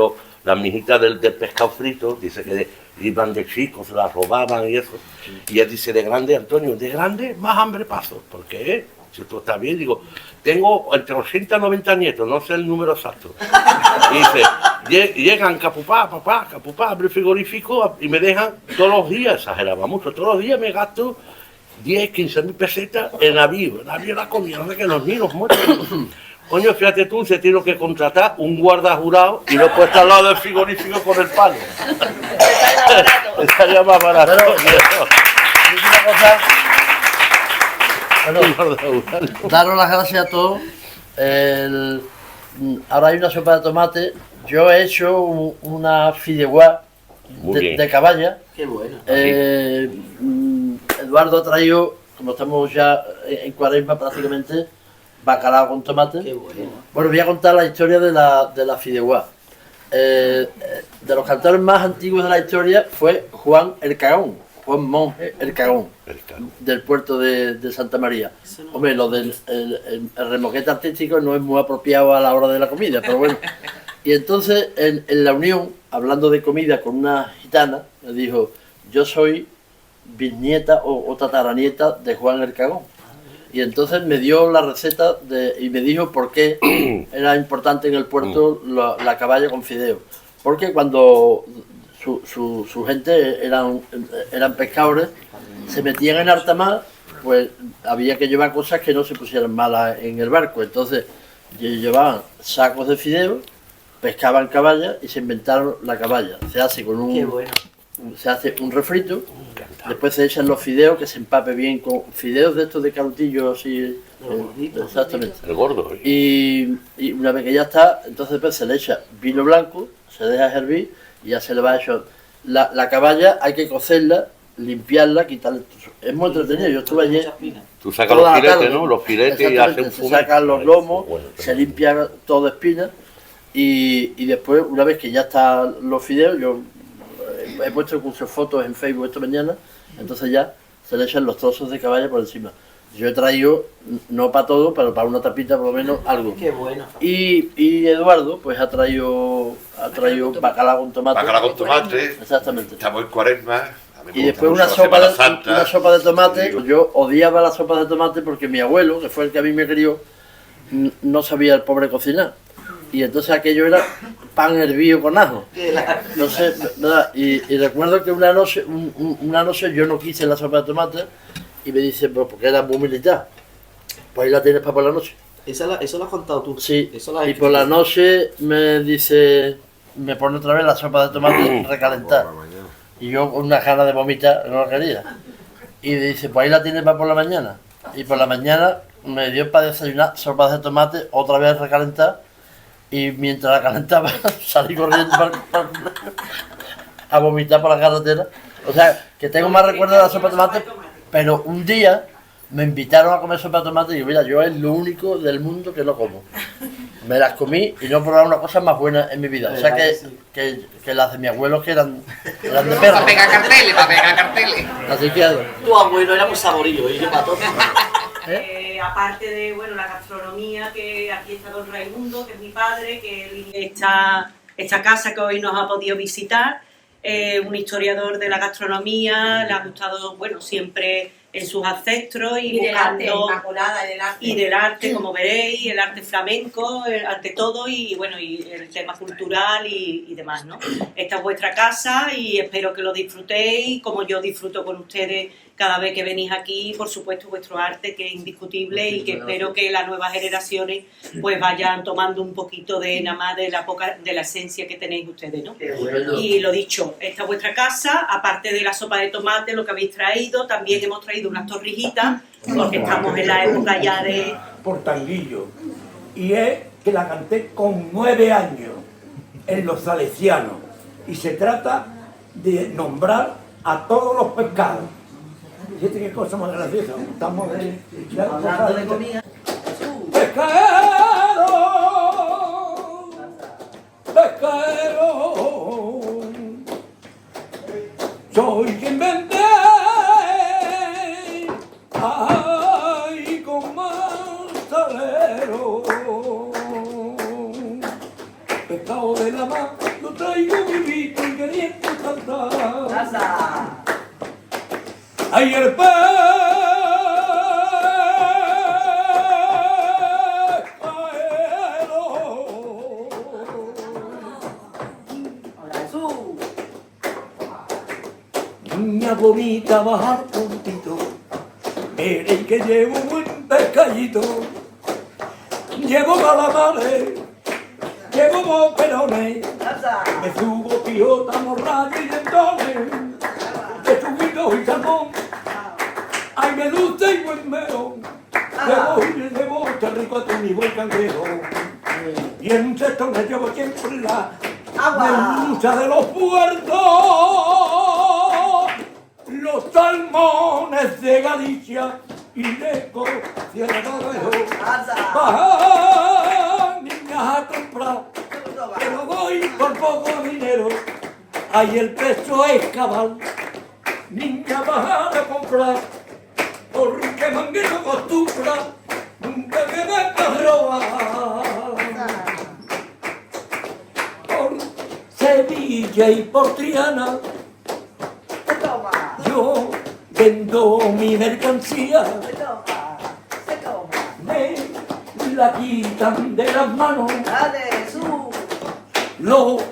las mijitas del pescado frito, dice que iban de chicos, se las robaban y eso, y él dice, de grande, Antonio, de grande más hambre paso, ¿por qué? Si tú estás bien, digo, tengo entre 80 y 90 nietos, no sé el número exacto. Y dice, llegan papá, abre el frigorífico y me dejan todos los días, exageraba mucho, todos los días me gasto 10, 15 mil pesetas en navío la comida, no sé qué, los niños muertos. Coño, fíjate tú, se tiene que contratar un guarda jurado y lo he puesto al lado del frigorífico con el palo. Estaría más barato. Bueno, daros las gracias a todos. Ahora hay una sopa de tomate. Yo he hecho una fideuá de caballa. Qué bueno. Eduardo ha traído, como estamos ya en Cuaresma prácticamente, bacalao con tomate. Qué bueno. Bueno, voy a contar la historia de la fideuá. De los cantores más antiguos de la historia fue Juan el Cagón. Juan Monje el Cagón, del puerto de Santa María. Hombre, lo del el remoquete artístico no es muy apropiado a la hora de la comida, pero bueno. Y entonces, en la unión, hablando de comida con una gitana, me dijo, yo soy bisnieta o tataranieta de Juan el Cagón. Y entonces me dio la receta y me dijo por qué era importante en el puerto la caballa con fideo. Porque cuando su gente eran pescadores, se metían en alta mar, pues había que llevar cosas que no se pusieran malas en el barco. Entonces llevaban sacos de fideo, pescaban caballa y se inventaron la caballa. Se hace con se hace un refrito, después se echan los fideos que se empape bien con fideos de estos de carutillo así, exactamente. El gordo. Y una vez que ya está, entonces después se le echa vino blanco, se deja hervir y ya se le va a echar. La caballa hay que cocerla, limpiarla, quitarle. Es muy entretenido. Yo estuve allí. Tú sacas los filetes, ¿no? Los filetes y haces un se sacan los lomos, se limpia todo de espinas y después, una vez que ya están los fideos, yo he puesto incluso fotos en Facebook esta mañana, entonces ya se le echan los trozos de caballa por encima. Yo he traído, no para todo, pero para una tapita por lo menos algo. Qué bueno. Y Eduardo, pues ha traído bacalao con tomate. Bacalao con tomate. Exactamente. Estamos en Cuaresma. Y después una sopa de tomate. Yo odiaba la sopa de tomate porque mi abuelo, que fue el que a mí me crió, no sabía el pobre cocinar. Y entonces aquello era pan hervido con ajo. No sé, ¿verdad? Y recuerdo que una noche yo no quise la sopa de tomate y me dice, pues porque era muy militar. Pues ahí la tienes para por la noche. ¿Eso lo has contado tú? Sí, y por la noche me dice, me pone otra vez la sopa de tomate recalentar. Y yo con una gana de vomitar, no lo quería. Y dice, pues ahí la tienes para por la mañana. Y por la mañana me dio para desayunar sopa de tomate, otra vez recalentar. Y mientras la calentaba, salí corriendo a vomitar por la carretera. O sea, que tengo más recuerdos de la sopa de tomate, pero un día me invitaron a comer sopa de tomate y digo, mira, yo es lo único del mundo que no como. Me las comí y no he probado una cosa más buena en mi vida. O sea que las de mi abuelo que eran de perro. Para pegar carteles. Así que... Tu abuelo era muy saborillo y yo para todo. Aparte de la gastronomía, que aquí está don Raimundo, que es mi padre, que esta casa que hoy nos ha podido visitar, un historiador de la gastronomía, le ha gustado siempre en sus ancestros y buscando del arte, como veréis, el arte flamenco, ante todo, y el tema cultural y demás, ¿no? Esta es vuestra casa y espero que lo disfrutéis como yo disfruto con ustedes cada vez que venís aquí, por supuesto vuestro arte, que es indiscutible, y que espero que las nuevas generaciones pues vayan tomando un poquito de nada más de la esencia que tenéis ustedes, ¿no? Y lo dicho, esta es vuestra casa, aparte de la sopa de tomate, lo que habéis traído, también hemos traído unas torrijitas, porque estamos en la época ya de... Por Tanguillo, y es que la canté con 9 años en los Salesianos, y se trata de nombrar a todos los pescados. Fíjate qué cosa más graciosa, estamos hablando de comida. Pescado, pescado, soy quien vende, ay, con manzanero. Pescado de la mar, lo traigo vivito y queriendo cantar. ¡Ay, el pescadero! Niña bonita, bajar puntito, veréis que llevo un buen pescadito. Llevo calamares, llevo boquerones, me subo pijota, morralla y dentones, pechuguitos y salmón. Ay, me gusta y buen melón, llevo este rico atún y buen cangrejo. Y en un cesto me llevo siempre la mucha de los puertos, los salmones de Galicia y de Sierra Cabello. Bajan niñas a comprar, pero voy por poco dinero. Ay, el precio es cabal, niña bajan a comprar, porque manguero acostumbra, nunca me venga a robar. Por Sevilla y por Triana, yo vendo mi mercancía, la quitan de las manos. ¡Dale, Jesús! Los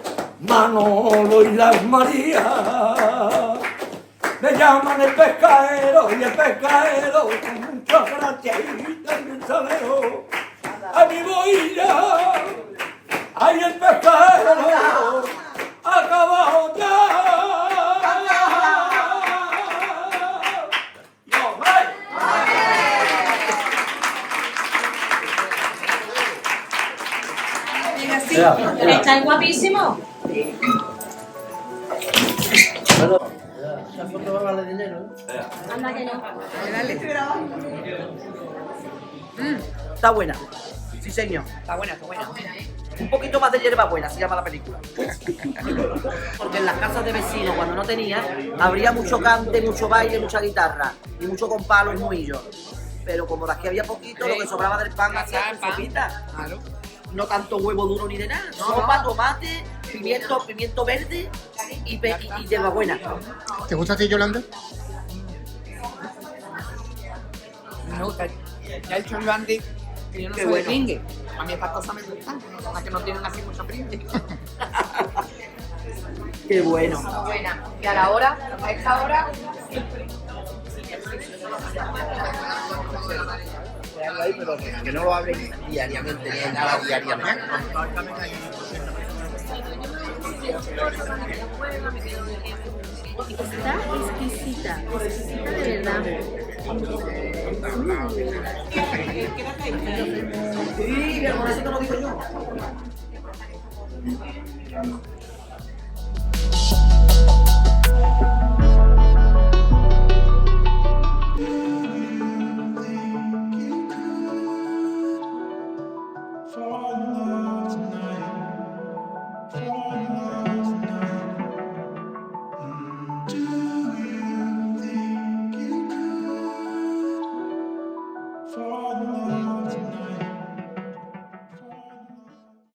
Manolo y las Marías me llaman el pescadero y el pescadero con mucha gracia y también salero. A mi boilla, hay el pescadero acabado ya. ¿Estáis guapísimos? Esa foto va a valer dinero, ¿eh? Anda que no. Está buena. Sí, señor. Está buena, está buena. Un poquito más de hierba buena, se llama la película. Porque en las casas de vecinos, cuando no tenía, habría mucho cante, mucho baile, mucha guitarra y mucho con palos y muillos. Pero como de aquí había poquito, lo que sobraba del pan hacía sopita. No tanto huevo duro ni de nada. Sopa, tomate, pimiento verde y hierbabuena. ¿Te gusta a ti, Yolanda? Me gusta. Ya he dicho el Andy que yo no soy de pringue. A mí estas cosas me gustan, las que no tienen así mucho pringue. Qué bueno. Muy buena. Y a la hora, a esta hora... Pero que no lo hablen diariamente, ni nada diariamente. Está exquisita, exquisita de verdad. Sí, mi hermanito lo digo yo.